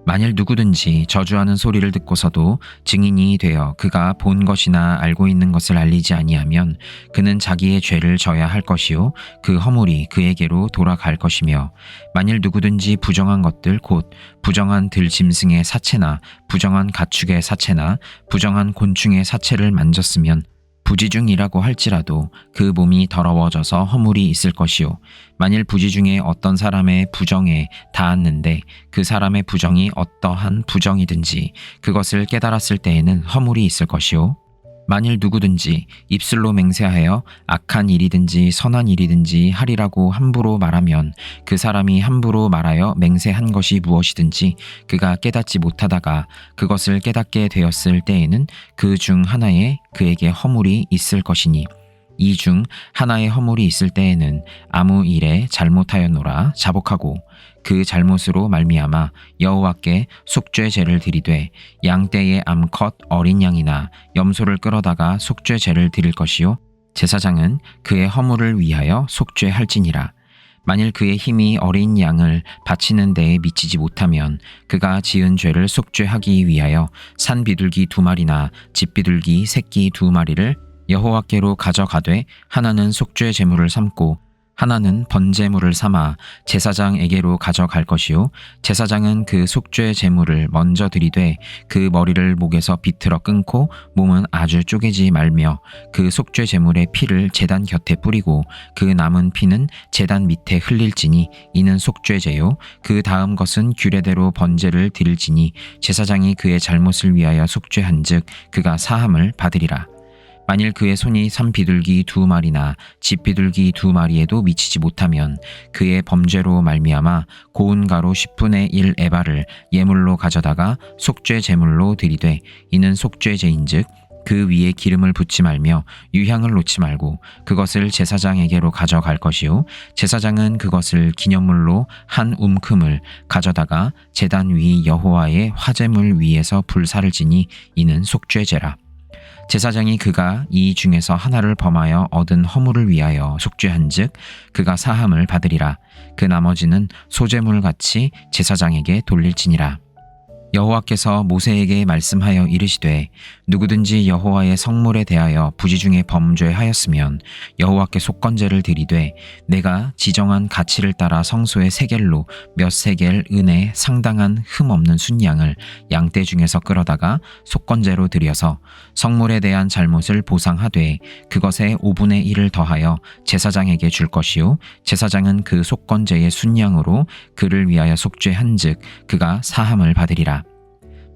만일 누구든지 저주하는 소리를 듣고서도 증인이 되어 그가 본 것이나 알고 있는 것을 알리지 아니하면 그는 자기의 죄를 져야 할 것이요 그 허물이 그에게로 돌아갈 것이며 만일 누구든지 부정한 것들 곧 부정한 들짐승의 사체나 부정한 가축의 사체나 부정한 곤충의 사체를 만졌으면 부지 중이라고 할지라도 그 몸이 더러워져서 허물이 있을 것이요 만일 부지 중에 어떤 사람의 부정에 닿았는데 그 사람의 부정이 어떠한 부정이든지 그것을 깨달았을 때에는 허물이 있을 것이요 만일 누구든지 입술로 맹세하여 악한 일이든지 선한 일이든지 하리라고 함부로 말하면 그 사람이 함부로 말하여 맹세한 것이 무엇이든지 그가 깨닫지 못하다가 그것을 깨닫게 되었을 때에는 그 중 하나에 그에게 허물이 있을 것이니 이 중 하나의 허물이 있을 때에는 아무 일에 잘못하였노라 자복하고 그 잘못으로 말미암아 여호와께 속죄제를 드리되 양떼의 암컷 어린 양이나 염소를 끌어다가 속죄제를 드릴 것이요 제사장은 그의 허물을 위하여 속죄할지니라. 만일 그의 힘이 어린 양을 바치는 데에 미치지 못하면 그가 지은 죄를 속죄하기 위하여 산 비둘기 2마리나 집 비둘기 새끼 2마리를 여호와께로 가져가되 하나는 속죄 제물을 삼고 하나는 번제물을 삼아 제사장에게로 가져갈 것이요 제사장은 그 속죄 제물을 먼저 드리되 그 머리를 목에서 비틀어 끊고 몸은 아주 쪼개지 말며 그 속죄 제물의 피를 제단 곁에 뿌리고 그 남은 피는 제단 밑에 흘릴지니 이는 속죄제요 그 다음 것은 규례대로 번제를 드릴지니 제사장이 그의 잘못을 위하여 속죄한즉 그가 사함을 받으리라. 만일 그의 손이 산 비둘기 2마리나 집 비둘기 2마리에도 미치지 못하면 그의 범죄로 말미암아 고운 가루 10분의 1 에바를 예물로 가져다가 속죄 제물로 드리되 이는 속죄제인즉 그 위에 기름을 붓지 말며 유향을 놓지 말고 그것을 제사장에게로 가져갈 것이요 제사장은 그것을 기념물로 한 움큼을 가져다가 제단 위 여호와의 화제물 위에서 불사를 지니 이는 속죄제라. 제사장이 그가 이 중에서 하나를 범하여 얻은 허물을 위하여 속죄한즉 그가 사함을 받으리라. 그 나머지는 소제물같이 제사장에게 돌릴지니라. 여호와께서 모세에게 말씀하여 이르시되 누구든지 여호와의 성물에 대하여 부지 중에 범죄하였으면 여호와께 속건제를 드리되 내가 지정한 가치를 따라 성소의 세겔로 몇 세겔 은에 상당한 흠 없는 순양을 양떼 중에서 끌어다가 속건제로 드려서 성물에 대한 잘못을 보상하되 그것에 5분의 1을 더하여 제사장에게 줄 것이요 제사장은 그 속건제의 순양으로 그를 위하여 속죄한즉 그가 사함을 받으리라.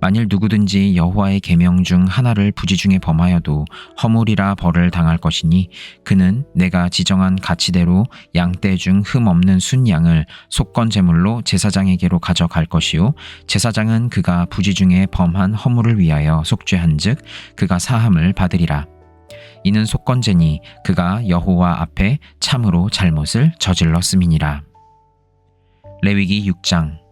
만일 누구든지 여호와의 계명 중 하나를 부지중에 범하여도 허물이라 벌을 당할 것이니 그는 내가 지정한 가치대로 양떼 중 흠 없는 순양을 속건 제물로 제사장에게로 가져갈 것이요 제사장은 그가 부지중에 범한 허물을 위하여 속죄한즉 그가 사함을 받으리라. 이는 속건제니 그가 여호와 앞에 참으로 잘못을 저질렀음이니라. 레위기 6장.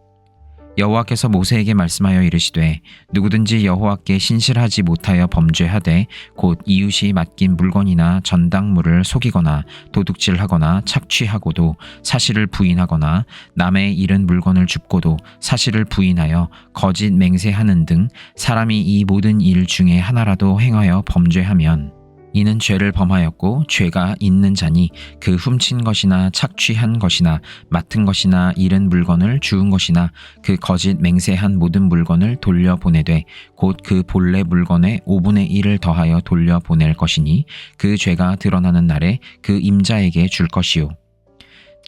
여호와께서 모세에게 말씀하여 이르시되 누구든지 여호와께 신실하지 못하여 범죄하되 곧 이웃이 맡긴 물건이나 전당물을 속이거나 도둑질하거나 착취하고도 사실을 부인하거나 남의 잃은 물건을 줍고도 사실을 부인하여 거짓 맹세하는 등 사람이 이 모든 일 중에 하나라도 행하여 범죄하면 이는 죄를 범하였고 죄가 있는 자니 그 훔친 것이나 착취한 것이나 맡은 것이나 잃은 물건을 주운 것이나 그 거짓 맹세한 모든 물건을 돌려보내되 곧 그 본래 물건의 5분의 1을 더하여 돌려보낼 것이니 그 죄가 드러나는 날에 그 임자에게 줄 것이요.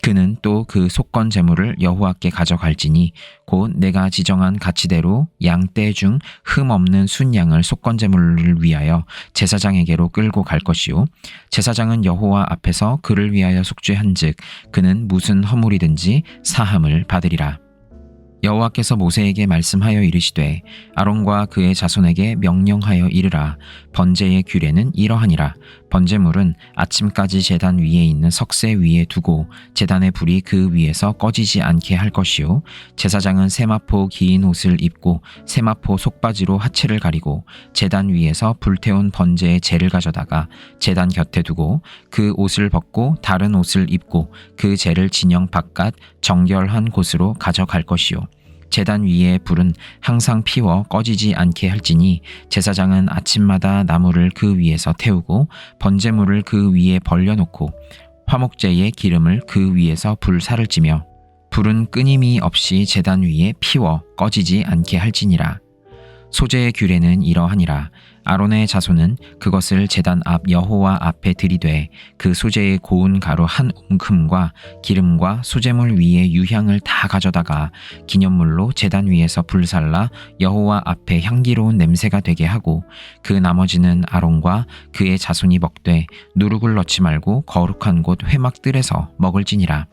그는 또 그 속건 제물을 여호와께 가져갈지니 곧 내가 지정한 가치대로 양떼 중 흠 없는 순양을 속건 제물을 위하여 제사장에게로 끌고 갈 것이요 제사장은 여호와 앞에서 그를 위하여 속죄한즉 그는 무슨 허물이든지 사함을 받으리라. 여호와께서 모세에게 말씀하여 이르시되 아론과 그의 자손에게 명령하여 이르라. 번제의 규례는 이러하니라. 번제물은 아침까지 제단 위에 있는 석쇠 위에 두고 제단의 불이 그 위에서 꺼지지 않게 할 것이요 제사장은 세마포 긴 옷을 입고 세마포 속바지로 하체를 가리고 제단 위에서 불태운 번제의 재를 가져다가 제단 곁에 두고 그 옷을 벗고 다른 옷을 입고 그 재를 진영 바깥 정결한 곳으로 가져갈 것이요 제단 위의 불은 항상 피워 꺼지지 않게 할지니 제사장은 아침마다 나무를 그 위에서 태우고 번제물을 그 위에 벌려놓고 화목제의 기름을 그 위에서 불살을 찌며 불은 끊임이 없이 제단 위에 피워 꺼지지 않게 할지니라. 소제의 규례는 이러하니라. 아론의 자손은 그것을 제단 앞 여호와 앞에 들이되 그 소제의 고운 가루 한 웅큼과 기름과 소제물 위에 유향을 다 가져다가 기념물로 제단 위에서 불살라 여호와 앞에 향기로운 냄새가 되게 하고 그 나머지는 아론과 그의 자손이 먹되 누룩을 넣지 말고 거룩한 곳 회막들에서 먹을지니라.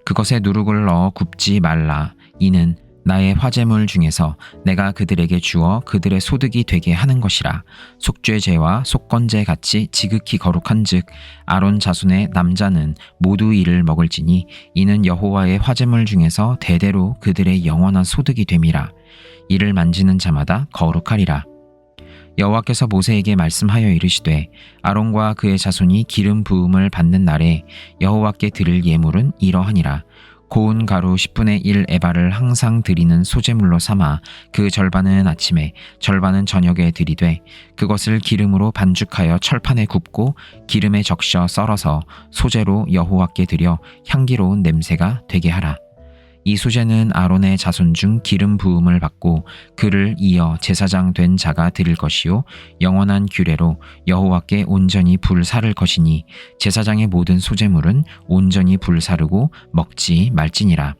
그것에 누룩을 넣어 굽지 말라. 이는 나의 화제물 중에서 내가 그들에게 주어 그들의 소득이 되게 하는 것이라. 속죄제와 속건제 같이 지극히 거룩한즉 아론 자손의 남자는 모두 이를 먹을지니 이는 여호와의 화제물 중에서 대대로 그들의 영원한 소득이 됨이라. 이를 만지는 자마다 거룩하리라. 여호와께서 모세에게 말씀하여 이르시되 아론과 그의 자손이 기름 부음을 받는 날에 여호와께 드릴 예물은 이러하니라. 고운 가루 10분의 1 에바를 항상 드리는 소제물로 삼아 그 절반은 아침에 절반은 저녁에 드리되 그것을 기름으로 반죽하여 철판에 굽고 기름에 적셔 썰어서 소제로 여호와께 드려 향기로운 냄새가 되게 하라. 이 소제는 아론의 자손 중 기름 부음을 받고 그를 이어 제사장 된 자가 드릴 것이요 영원한 규례로 여호와께 온전히 불사를 것이니 제사장의 모든 소제물은 온전히 불사르고 먹지 말지니라.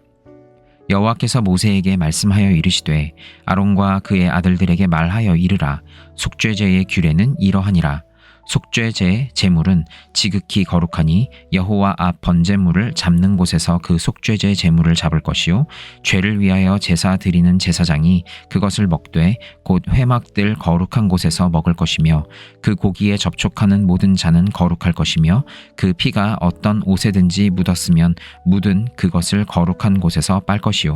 여호와께서 모세에게 말씀하여 이르시되 아론과 그의 아들들에게 말하여 이르라. 속죄제의 규례는 이러하니라. 속죄제 제물은 지극히 거룩하니 여호와 앞 번제물을 잡는 곳에서 그 속죄제 제물을 잡을 것이요 죄를 위하여 제사 드리는 제사장이 그것을 먹되 곧 회막들 거룩한 곳에서 먹을 것이며 그 고기에 접촉하는 모든 자는 거룩할 것이며 그 피가 어떤 옷에든지 묻었으면 묻은 그것을 거룩한 곳에서 빨 것이요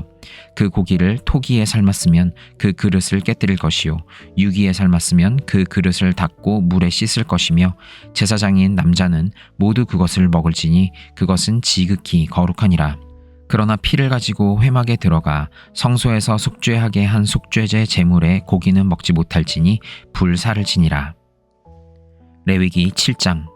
그 고기를 토기에 삶았으면 그 그릇을 깨뜨릴 것이요 유기에 삶았으면 그 그릇을 닦고 물에 씻을 것이며 제사장인 남자는 모두 그것을 먹을지니 그것은 지극히 거룩하니라. 그러나 피를 가지고 회막에 들어가 성소에서 속죄하게 한 속죄제 제물에 고기는 먹지 못할지니 불사를 지니라. 레위기 7장.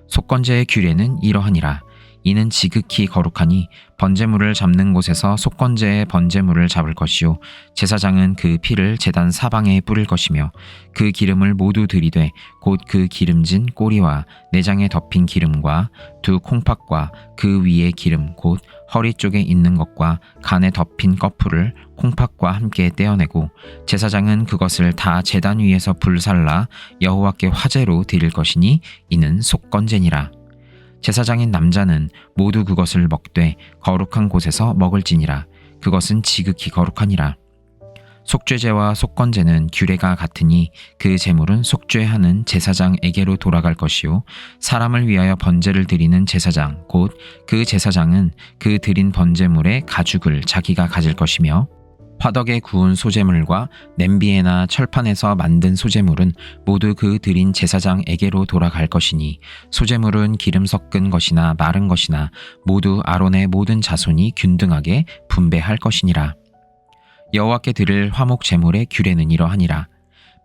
속건제의 규례는 이러하니라. 이는 지극히 거룩하니 번제물을 잡는 곳에서 속건제의 번제물을 잡을 것이요 제사장은 그 피를 제단 사방에 뿌릴 것이며 그 기름을 모두 들이되 곧 그 기름진 꼬리와 내장에 덮인 기름과 두 콩팥과 그 위에 기름 곧 허리 쪽에 있는 것과 간에 덮인 꺼풀을 콩팥과 함께 떼어내고 제사장은 그것을 다 제단 위에서 불살라 여호와께 화제로 드릴 것이니 이는 속건제니라. 제사장인 남자는 모두 그것을 먹되 거룩한 곳에서 먹을지니라. 그것은 지극히 거룩하니라. 속죄제와 속건제는 규례가 같으니 그 제물은 속죄하는 제사장에게로 돌아갈 것이요 사람을 위하여 번제를 드리는 제사장 곧 그 제사장은 그 드린 번제물의 가죽을 자기가 가질 것이며 화덕에 구운 소제물과 냄비에나 철판에서 만든 소제물은 모두 그 드린 제사장에게로 돌아갈 것이니 소제물은 기름 섞은 것이나 마른 것이나 모두 아론의 모든 자손이 균등하게 분배할 것이니라. 여호와께 드릴 화목 제물의 규례는 이러하니라.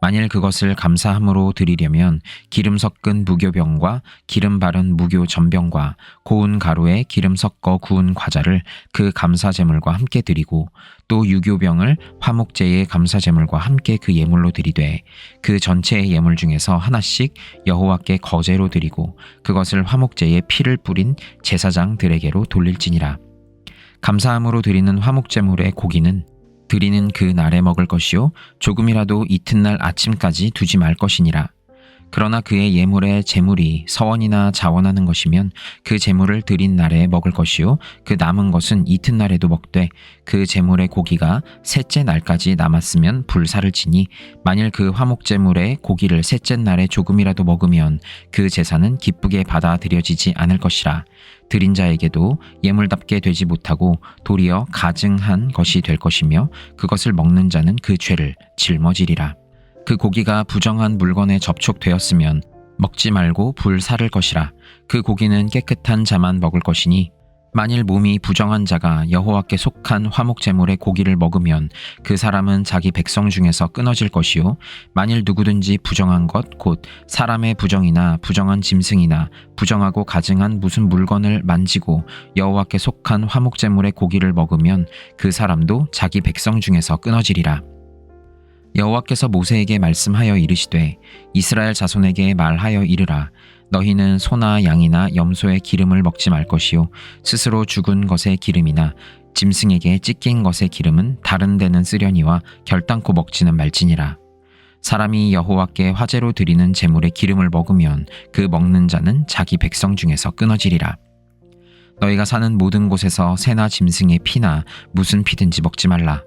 만일 그것을 감사함으로 드리려면 기름 섞은 무교병과 기름 바른 무교 전병과 고운 가루에 기름 섞어 구운 과자를 그 감사 제물과 함께 드리고 또 유교병을 화목제의 감사 제물과 함께 그 예물로 드리되 그 전체의 예물 중에서 하나씩 여호와께 거제로 드리고 그것을 화목제의 피를 뿌린 제사장들에게로 돌릴지니라. 감사함으로 드리는 화목제물의 고기는 드리는 그 날에 먹을 것이요 조금이라도 이튿날 아침까지 두지 말 것이니라. 그러나 그의 예물의 제물이 서원이나 자원하는 것이면 그 제물을 드린 날에 먹을 것이요 그 남은 것은 이튿날에도 먹되 그 제물의 고기가 셋째 날까지 남았으면 불사를 치니 만일 그 화목 제물의 고기를 셋째 날에 조금이라도 먹으면 그 제사는 기쁘게 받아들여지지 않을 것이라. 드린 자에게도 예물답게 되지 못하고 도리어 가증한 것이 될 것이며 그것을 먹는 자는 그 죄를 짊어지리라. 그 고기가 부정한 물건에 접촉되었으면 먹지 말고 불사를 것이라. 그 고기는 깨끗한 자만 먹을 것이니 만일 몸이 부정한 자가 여호와께 속한 화목 제물의 고기를 먹으면 그 사람은 자기 백성 중에서 끊어질 것이요 만일 누구든지 부정한 것 곧 사람의 부정이나 부정한 짐승이나 부정하고 가증한 무슨 물건을 만지고 여호와께 속한 화목 제물의 고기를 먹으면 그 사람도 자기 백성 중에서 끊어지리라. 여호와께서 모세에게 말씀하여 이르시되 이스라엘 자손에게 말하여 이르라. 너희는 소나 양이나 염소의 기름을 먹지 말 것이요 스스로 죽은 것의 기름이나 짐승에게 찢긴 것의 기름은 다른 데는 쓰려니와 결단코 먹지는 말지니라. 사람이 여호와께 화제로 드리는 제물의 기름을 먹으면 그 먹는 자는 자기 백성 중에서 끊어지리라. 너희가 사는 모든 곳에서 새나 짐승의 피나 무슨 피든지 먹지 말라.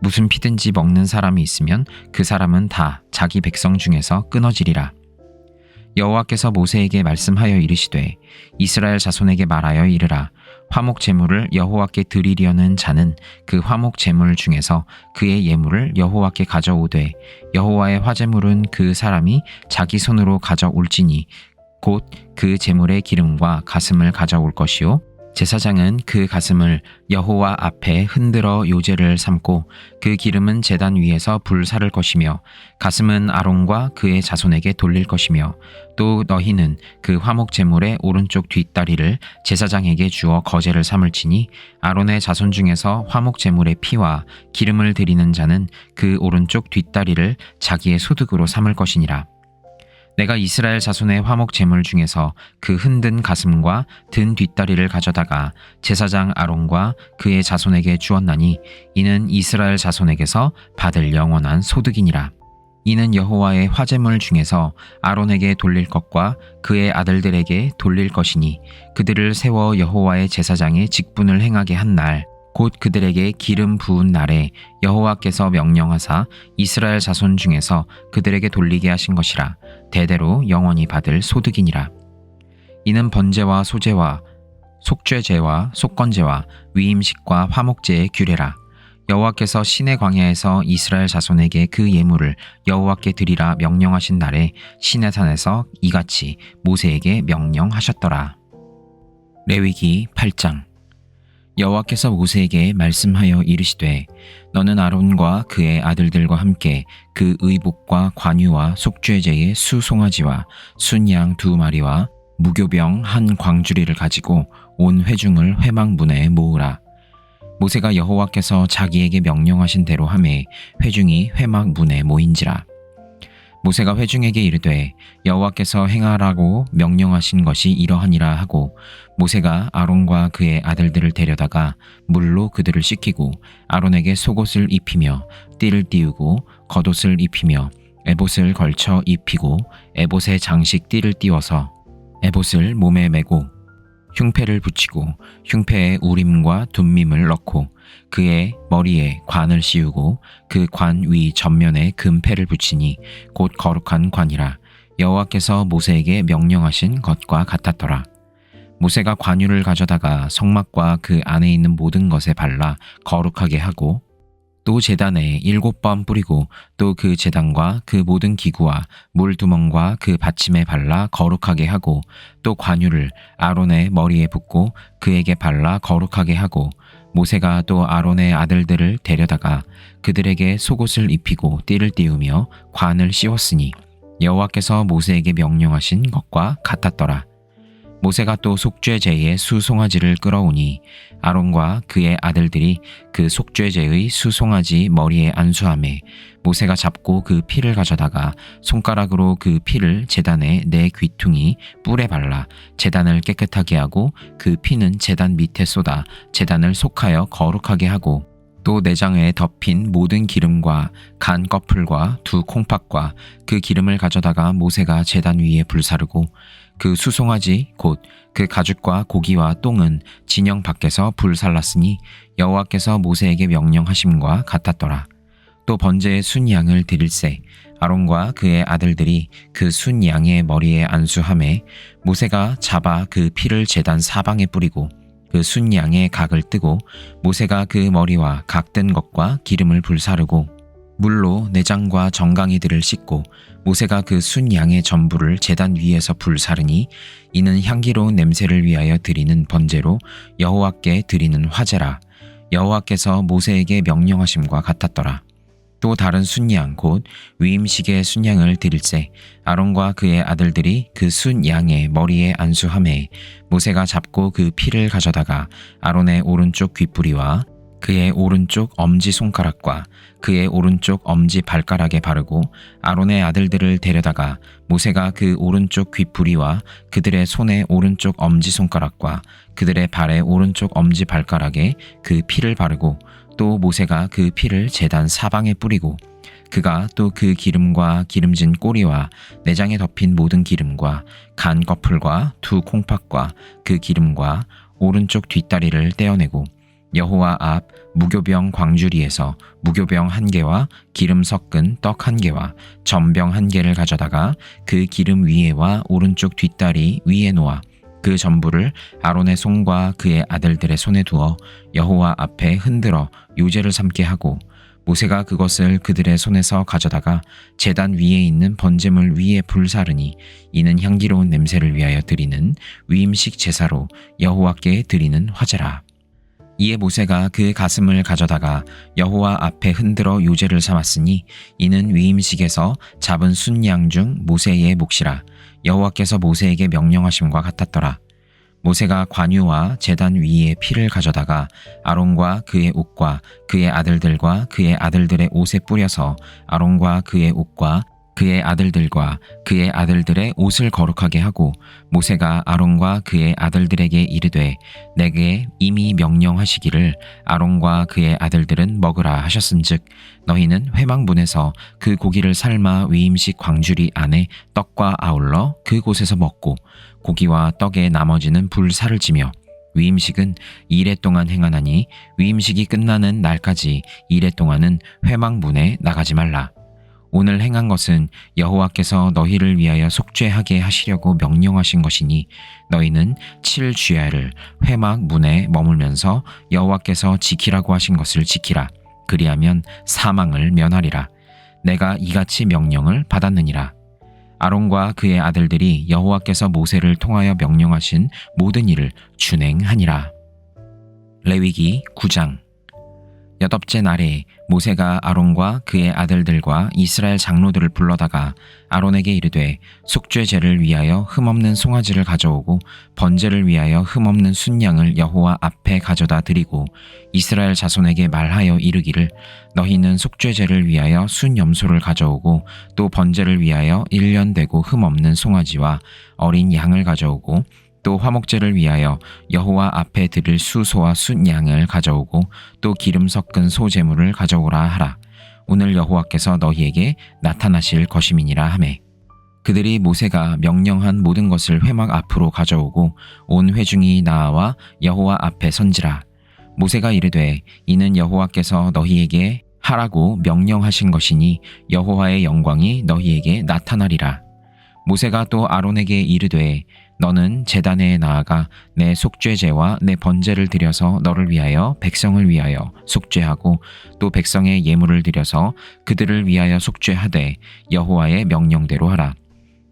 무슨 피든지 먹는 사람이 있으면 그 사람은 다 자기 백성 중에서 끊어지리라. 여호와께서 모세에게 말씀하여 이르시되 이스라엘 자손에게 말하여 이르라. 화목 제물을 여호와께 드리려는 자는 그 화목 제물 중에서 그의 예물을 여호와께 가져오되 여호와의 화제물은 그 사람이 자기 손으로 가져올지니 곧 그 제물의 기름과 가슴을 가져올 것이요 제사장은 그 가슴을 여호와 앞에 흔들어 요제를 삼고 그 기름은 제단 위에서 불사를 것이며 가슴은 아론과 그의 자손에게 돌릴 것이며 또 너희는 그 화목 제물의 오른쪽 뒷다리를 제사장에게 주어 거제를 삼을지니 아론의 자손 중에서 화목 제물의 피와 기름을 드리는 자는 그 오른쪽 뒷다리를 자기의 소득으로 삼을 것이니라. 내가 이스라엘 자손의 화목 제물 중에서 그 흔든 가슴과 든 뒷다리를 가져다가 제사장 아론과 그의 자손에게 주었나니 이는 이스라엘 자손에게서 받을 영원한 소득이니라. 이는 여호와의 화제물 중에서 아론에게 돌릴 것과 그의 아들들에게 돌릴 것이니 그들을 세워 여호와의 제사장의 직분을 행하게 한 날 곧 그들에게 기름 부은 날에 여호와께서 명령하사 이스라엘 자손 중에서 그들에게 돌리게 하신 것이라. 대대로 영원히 받을 소득이니라. 이는 번제와 소제와 속죄제와 속건제와 위임식과 화목제의 규례라. 여호와께서 시내 광야에서 이스라엘 자손에게 그 예물을 여호와께 드리라 명령하신 날에 시내산에서 이같이 모세에게 명령하셨더라. 레위기 8장. 여호와께서 모세에게 말씀하여 이르시되 너는 아론과 그의 아들들과 함께 그 의복과 관유와 속죄제의 수송아지와 순양 2마리와 무교병 한 광주리를 가지고 온 회중을 회막문에 모으라. 모세가 여호와께서 자기에게 명령하신 대로 하매 회중이 회막문에 모인지라. 모세가 회중에게 이르되 여호와께서 행하라고 명령하신 것이 이러하니라 하고 모세가 아론과 그의 아들들을 데려다가 물로 그들을 씻기고 아론에게 속옷을 입히며 띠를 띄우고 겉옷을 입히며 에봇을 걸쳐 입히고 에봇에 장식 띠를 띄워서 에봇을 몸에 메고 흉패를 붙이고 흉패에 우림과 둠밈을 넣고 그의 머리에 관을 씌우고 그 관 위 전면에 금패를 붙이니 곧 거룩한 관이라. 여호와께서 모세에게 명령하신 것과 같았더라. 모세가 관유를 가져다가 성막과 그 안에 있는 모든 것에 발라 거룩하게 하고 또 제단에 7번 뿌리고 또 그 제단과 그 모든 기구와 물두멍과 그 받침에 발라 거룩하게 하고 또 관유를 아론의 머리에 붓고 그에게 발라 거룩하게 하고 모세가 또 아론의 아들들을 데려다가 그들에게 속옷을 입히고 띠를 띄우며 관을 씌웠으니 여호와께서 모세에게 명령하신 것과 같았더라. 모세가 또 속죄제의 수송아지를 끌어오니 아론과 그의 아들들이 그 속죄제의 수송아지 머리에 안수하매 모세가 잡고 그 피를 가져다가 손가락으로 그 피를 제단의 네 귀퉁이 뿔에 발라 제단을 깨끗하게 하고 그 피는 제단 밑에 쏟아 제단을 속하여 거룩하게 하고 또 내장에 덮인 모든 기름과 간 꺼풀과 두 콩팥과 그 기름을 가져다가 모세가 제단 위에 불사르고 그 수송아지 곧 그 가죽과 고기와 똥은 진영 밖에서 불살랐으니 여호와께서 모세에게 명령하심과 같았더라. 또 번제의 순양을 드릴새 아론과 그의 아들들이 그 순양의 머리에 안수하매 모세가 잡아 그 피를 제단 사방에 뿌리고 그 순양의 각을 뜨고 모세가 그 머리와 각 뜬 것과 기름을 불사르고 물로 내장과 정강이들을 씻고 모세가 그 순양의 전부를 제단 위에서 불사르니 이는 향기로운 냄새를 위하여 드리는 번제로 여호와께 드리는 화제라. 여호와께서 모세에게 명령하심과 같았더라. 또 다른 순양 곧 위임식의 순양을 드릴새 아론과 그의 아들들이 그 순양의 머리에 안수하매 모세가 잡고 그 피를 가져다가 아론의 오른쪽 귓부리와 그의 오른쪽 엄지손가락과 그의 오른쪽 엄지 발가락에 바르고 아론의 아들들을 데려다가 모세가 그 오른쪽 귓부리와 그들의 손의 오른쪽 엄지손가락과 그들의 발의 오른쪽 엄지 발가락에 그 피를 바르고 또 모세가 그 피를 제단 사방에 뿌리고 그가 또 그 기름과 기름진 꼬리와 내장에 덮인 모든 기름과 간 꺼풀과 두 콩팥과 그 기름과 오른쪽 뒷다리를 떼어내고 여호와 앞 무교병 광주리에서 무교병 1개와 기름 섞은 떡 1개와 전병 1개를 가져다가 그 기름 위에와 오른쪽 뒷다리 위에 놓아 그 전부를 아론의 손과 그의 아들들의 손에 두어 여호와 앞에 흔들어 요제를 삼게 하고 모세가 그것을 그들의 손에서 가져다가 제단 위에 있는 번제물 위에 불사르니 이는 향기로운 냄새를 위하여 드리는 위임식 제사로 여호와께 드리는 화제라. 이에 모세가 그 가슴을 가져다가 여호와 앞에 흔들어 요제를 삼았으니 이는 위임식에서 잡은 순양 중 모세의 몫이라. 여호와께서 모세에게 명령하심과 같았더라. 모세가 관유와 제단 위에 피를 가져다가 아론과 그의 옷과 그의 아들들과 그의 아들들의 옷에 뿌려서 아론과 그의 옷과 그의 아들들과 그의 아들들의 옷을 거룩하게 하고 모세가 아론과 그의 아들들에게 이르되 내게 이미 명령하시기를 아론과 그의 아들들은 먹으라 하셨은즉 너희는 회막문에서 그 고기를 삶아 위임식 광주리 안에 떡과 아울러 그곳에서 먹고 고기와 떡의 나머지는 불사를 지며 위임식은 2일 동안 행하나니 위임식이 끝나는 날까지 2일 동안은 회막문에 나가지 말라. 오늘 행한 것은 여호와께서 너희를 위하여 속죄하게 하시려고 명령하신 것이니 너희는 7주야를 회막 문에 머물면서 여호와께서 지키라고 하신 것을 지키라. 그리하면 사망을 면하리라. 내가 이같이 명령을 받았느니라. 아론과 그의 아들들이 여호와께서 모세를 통하여 명령하신 모든 일을 준행하니라. 레위기 9장. 8째 날에 모세가 아론과 그의 아들들과 이스라엘 장로들을 불러다가 아론에게 이르되 속죄제를 위하여 흠없는 송아지를 가져오고 번제를 위하여 흠없는 순양을 여호와 앞에 가져다 드리고 이스라엘 자손에게 말하여 이르기를 너희는 속죄제를 위하여 순염소를 가져오고 또 번제를 위하여 1년 되고 흠없는 송아지와 어린 양을 가져오고 또 화목제를 위하여 여호와 앞에 드릴 수소와 순양을 가져오고 또 기름 섞은 소제물을 가져오라 하라. 오늘 여호와께서 너희에게 나타나실 것임이니라 하매 그들이 모세가 명령한 모든 것을 회막 앞으로 가져오고 온 회중이 나아와 여호와 앞에 선지라. 모세가 이르되 이는 여호와께서 너희에게 하라고 명령하신 것이니 여호와의 영광이 너희에게 나타나리라. 모세가 또 아론에게 이르되 너는 제단에 나아가 내 속죄제와 내 번제를 드려서 너를 위하여 백성을 위하여 속죄하고 또 백성의 예물을 드려서 그들을 위하여 속죄하되 여호와의 명령대로 하라.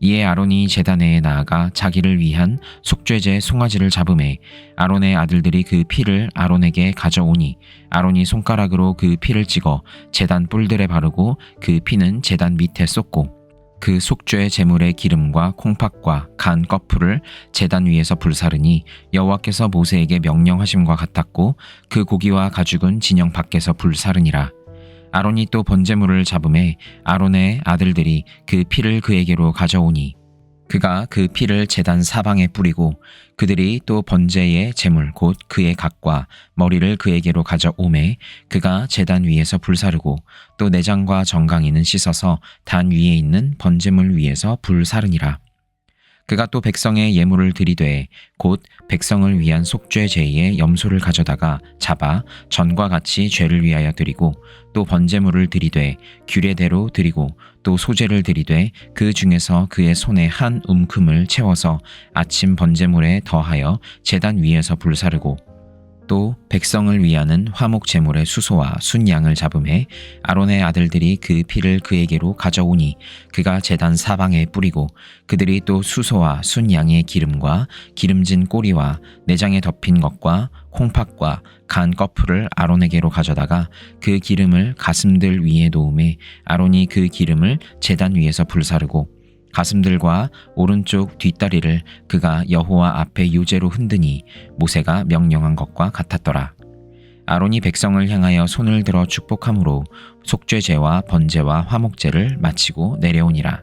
이에 아론이 제단에 나아가 자기를 위한 속죄제 송아지를 잡음에 아론의 아들들이 그 피를 아론에게 가져오니 아론이 손가락으로 그 피를 찍어 제단 뿔들에 바르고 그 피는 제단 밑에 쏟고 그 속죄 제물의 기름과 콩팥과 간 거풀을 제단 위에서 불사르니 여호와께서 모세에게 명령하심과 같았고 그 고기와 가죽은 진영 밖에서 불사르니라. 아론이 또 번제물을 잡음에 아론의 아들들이 그 피를 그에게로 가져오니 그가 그 피를 제단 사방에 뿌리고 그들이 또 번제의 제물 곧 그의 각과 머리를 그에게로 가져오매 그가 제단 위에서 불사르고 또 내장과 정강이는 씻어서 단 위에 있는 번제물 위에서 불사르니라. 그가 또 백성의 예물을 드리되 곧 백성을 위한 속죄제의 염소를 가져다가 잡아 전과 같이 죄를 위하여 드리고 또 번제물을 드리되 규례대로 드리고 또 소제를 드리되 그 중에서 그의 손에 한 움큼을 채워서 아침 번제물에 더하여 제단 위에서 불사르고 또 백성을 위하는 화목 제물의 수소와 순양을 잡음에 아론의 아들들이 그 피를 그에게로 가져오니 그가 제단 사방에 뿌리고 그들이 또 수소와 순양의 기름과 기름진 꼬리와 내장에 덮인 것과 콩팥과 간 거풀을 아론에게로 가져다가 그 기름을 가슴들 위에 놓음에 아론이 그 기름을 제단 위에서 불사르고 가슴들과 오른쪽 뒷다리를 그가 여호와 앞에 요제로 흔드니 모세가 명령한 것과 같았더라. 아론이 백성을 향하여 손을 들어 축복함으로 속죄제와 번제와 화목제를 마치고 내려오니라.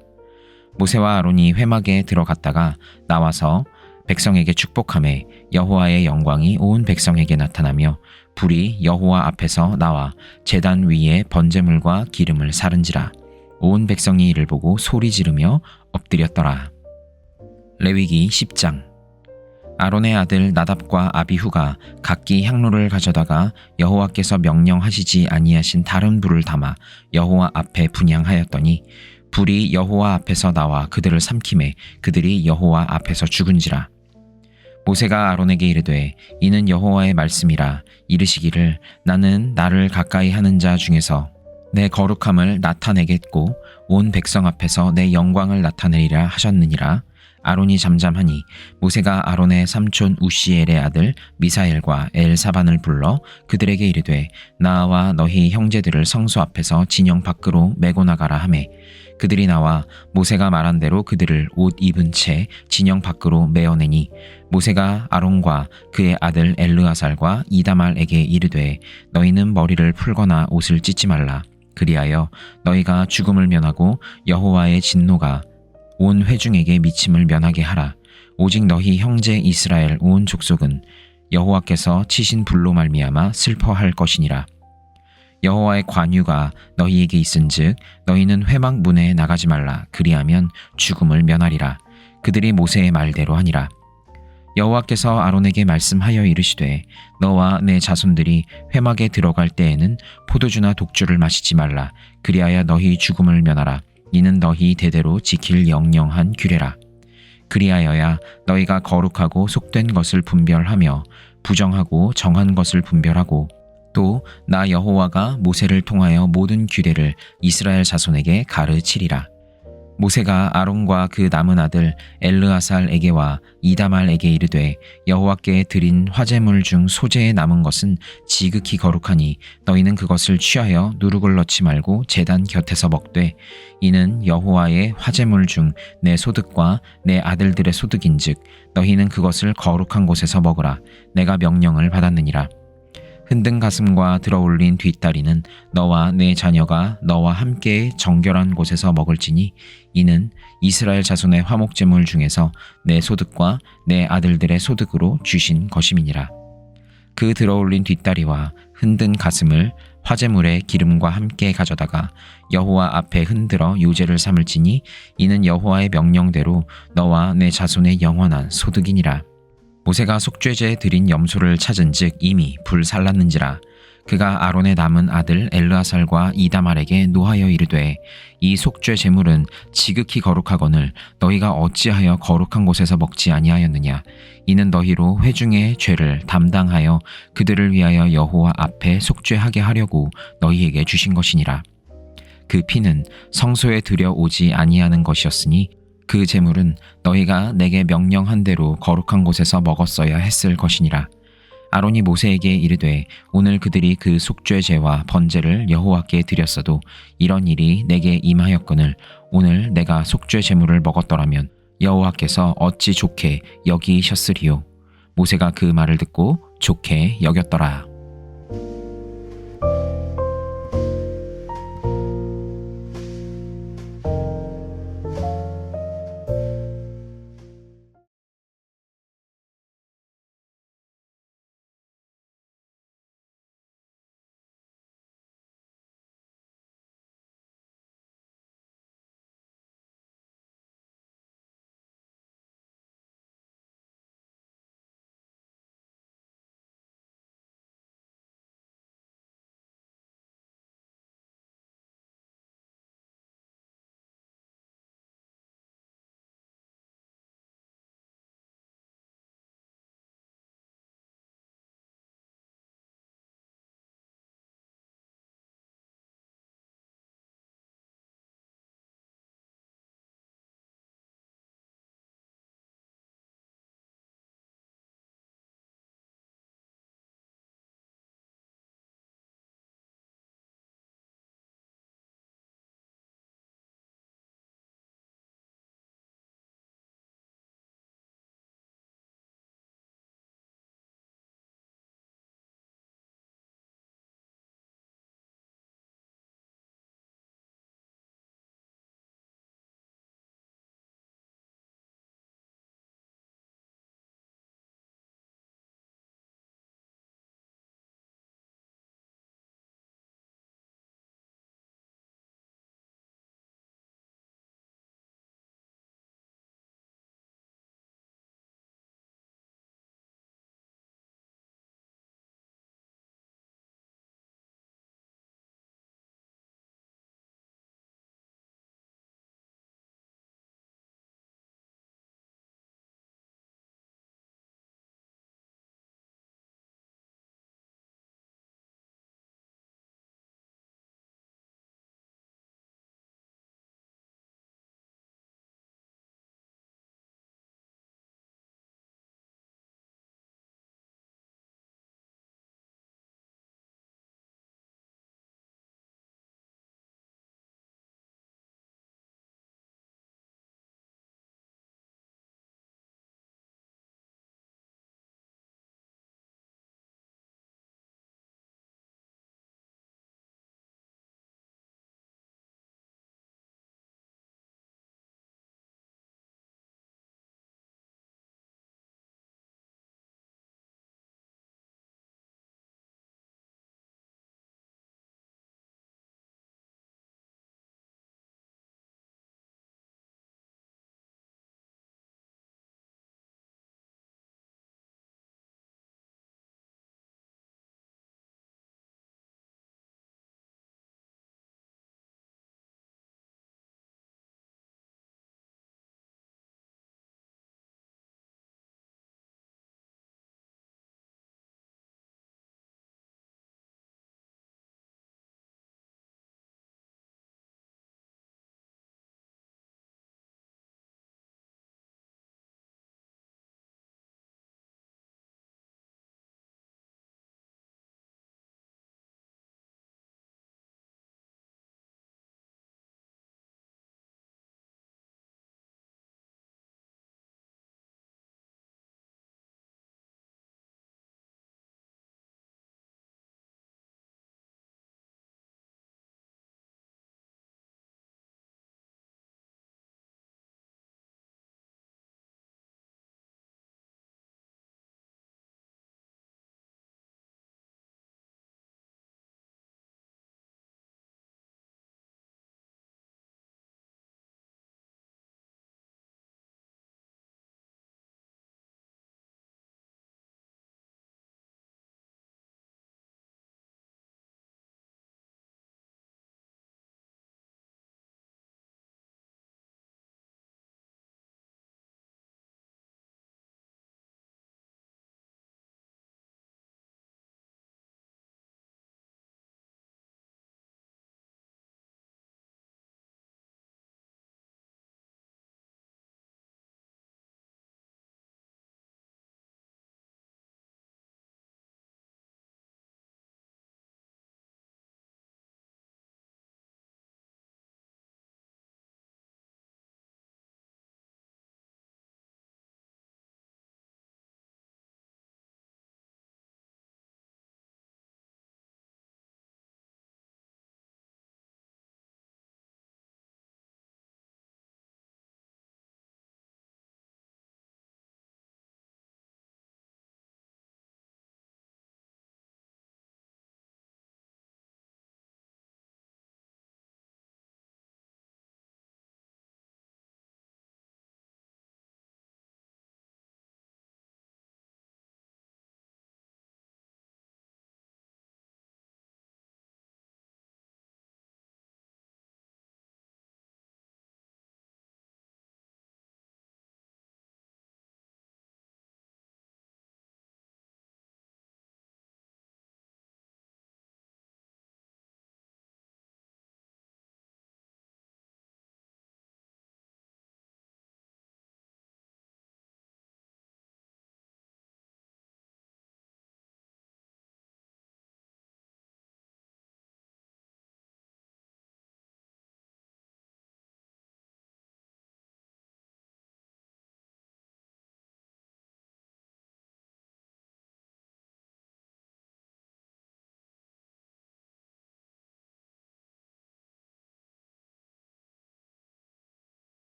모세와 아론이 회막에 들어갔다가 나와서 백성에게 축복하매 여호와의 영광이 온 백성에게 나타나며 불이 여호와 앞에서 나와 제단 위에 번제물과 기름을 사른지라. 온 백성이 이를 보고 소리 지르며 엎드렸더라. 레위기 10장. 아론의 아들 나답과 아비후가 각기 향로를 가져다가 여호와께서 명령하시지 아니하신 다른 불을 담아 여호와 앞에 분향하였더니 불이 여호와 앞에서 나와 그들을 삼키매 그들이 여호와 앞에서 죽은지라. 모세가 아론에게 이르되 이는 여호와의 말씀이라. 이르시기를 나는 나를 가까이 하는 자 중에서 내 거룩함을 나타내겠고 온 백성 앞에서 내 영광을 나타내리라 하셨느니라. 아론이 잠잠하니 모세가 아론의 삼촌 우시엘의 아들 미사엘과 엘사반을 불러 그들에게 이르되 나와 너희 형제들을 성소 앞에서 진영 밖으로 메고 나가라 하매 그들이 나와 모세가 말한 대로 그들을 옷 입은 채 진영 밖으로 메어내니 모세가 아론과 그의 아들 엘르아살과 이다말에게 이르되 너희는 머리를 풀거나 옷을 찢지 말라. 그리하여 너희가 죽음을 면하고 여호와의 진노가 온 회중에게 미침을 면하게 하라. 오직 너희 형제 이스라엘 온 족속은 여호와께서 치신 불로 말미암아 슬퍼할 것이니라. 여호와의 관유가 너희에게 있은즉 너희는 회막 문에 나가지 말라. 그리하면 죽음을 면하리라. 그들이 모세의 말대로 하니라. 여호와께서 아론에게 말씀하여 이르시되 너와 내 자손들이 회막에 들어갈 때에는 포도주나 독주를 마시지 말라. 그리하여 너희 죽음을 면하라. 이는 너희 대대로 지킬 영영한 규례라. 그리하여야 너희가 거룩하고 속된 것을 분별하며 부정하고 정한 것을 분별하고 또 나 여호와가 모세를 통하여 모든 규례를 이스라엘 자손에게 가르치리라. 모세가 아론과 그 남은 아들 엘르아살에게와 이다말에게 이르되 여호와께 드린 화제물 중 소재에 남은 것은 지극히 거룩하니 너희는 그것을 취하여 누룩을 넣지 말고 제단 곁에서 먹되 이는 여호와의 화제물 중 내 소득과 내 아들들의 소득인즉 너희는 그것을 거룩한 곳에서 먹으라. 내가 명령을 받았느니라. 흔든 가슴과 들어올린 뒷다리는 너와 내 자녀가 너와 함께 정결한 곳에서 먹을지니 이는 이스라엘 자손의 화목제물 중에서 내 소득과 내 아들들의 소득으로 주신 것임이니라. 그 들어올린 뒷다리와 흔든 가슴을 화제물의 기름과 함께 가져다가 여호와 앞에 흔들어 요제를 삼을지니 이는 여호와의 명령대로 너와 내 자손의 영원한 소득이니라. 모세가 속죄제에 드린 염소를 찾은즉 이미 불살랐는지라. 그가 아론의 남은 아들 엘르아살과 이다말에게 노하여 이르되 이 속죄 제물은 지극히 거룩하거늘 너희가 어찌하여 거룩한 곳에서 먹지 아니하였느냐. 이는 너희로 회중의 죄를 담당하여 그들을 위하여 여호와 앞에 속죄하게 하려고 너희에게 주신 것이니라. 그 피는 성소에 들여오지 아니하는 것이었으니 그 제물은 너희가 내게 명령한 대로 거룩한 곳에서 먹었어야 했을 것이니라. 아론이 모세에게 이르되 오늘 그들이 그 속죄제와 번제를 여호와께 드렸어도 이런 일이 내게 임하였거늘 오늘 내가 속죄 제물을 먹었더라면 여호와께서 어찌 좋게 여기셨으리요. 모세가 그 말을 듣고 좋게 여겼더라.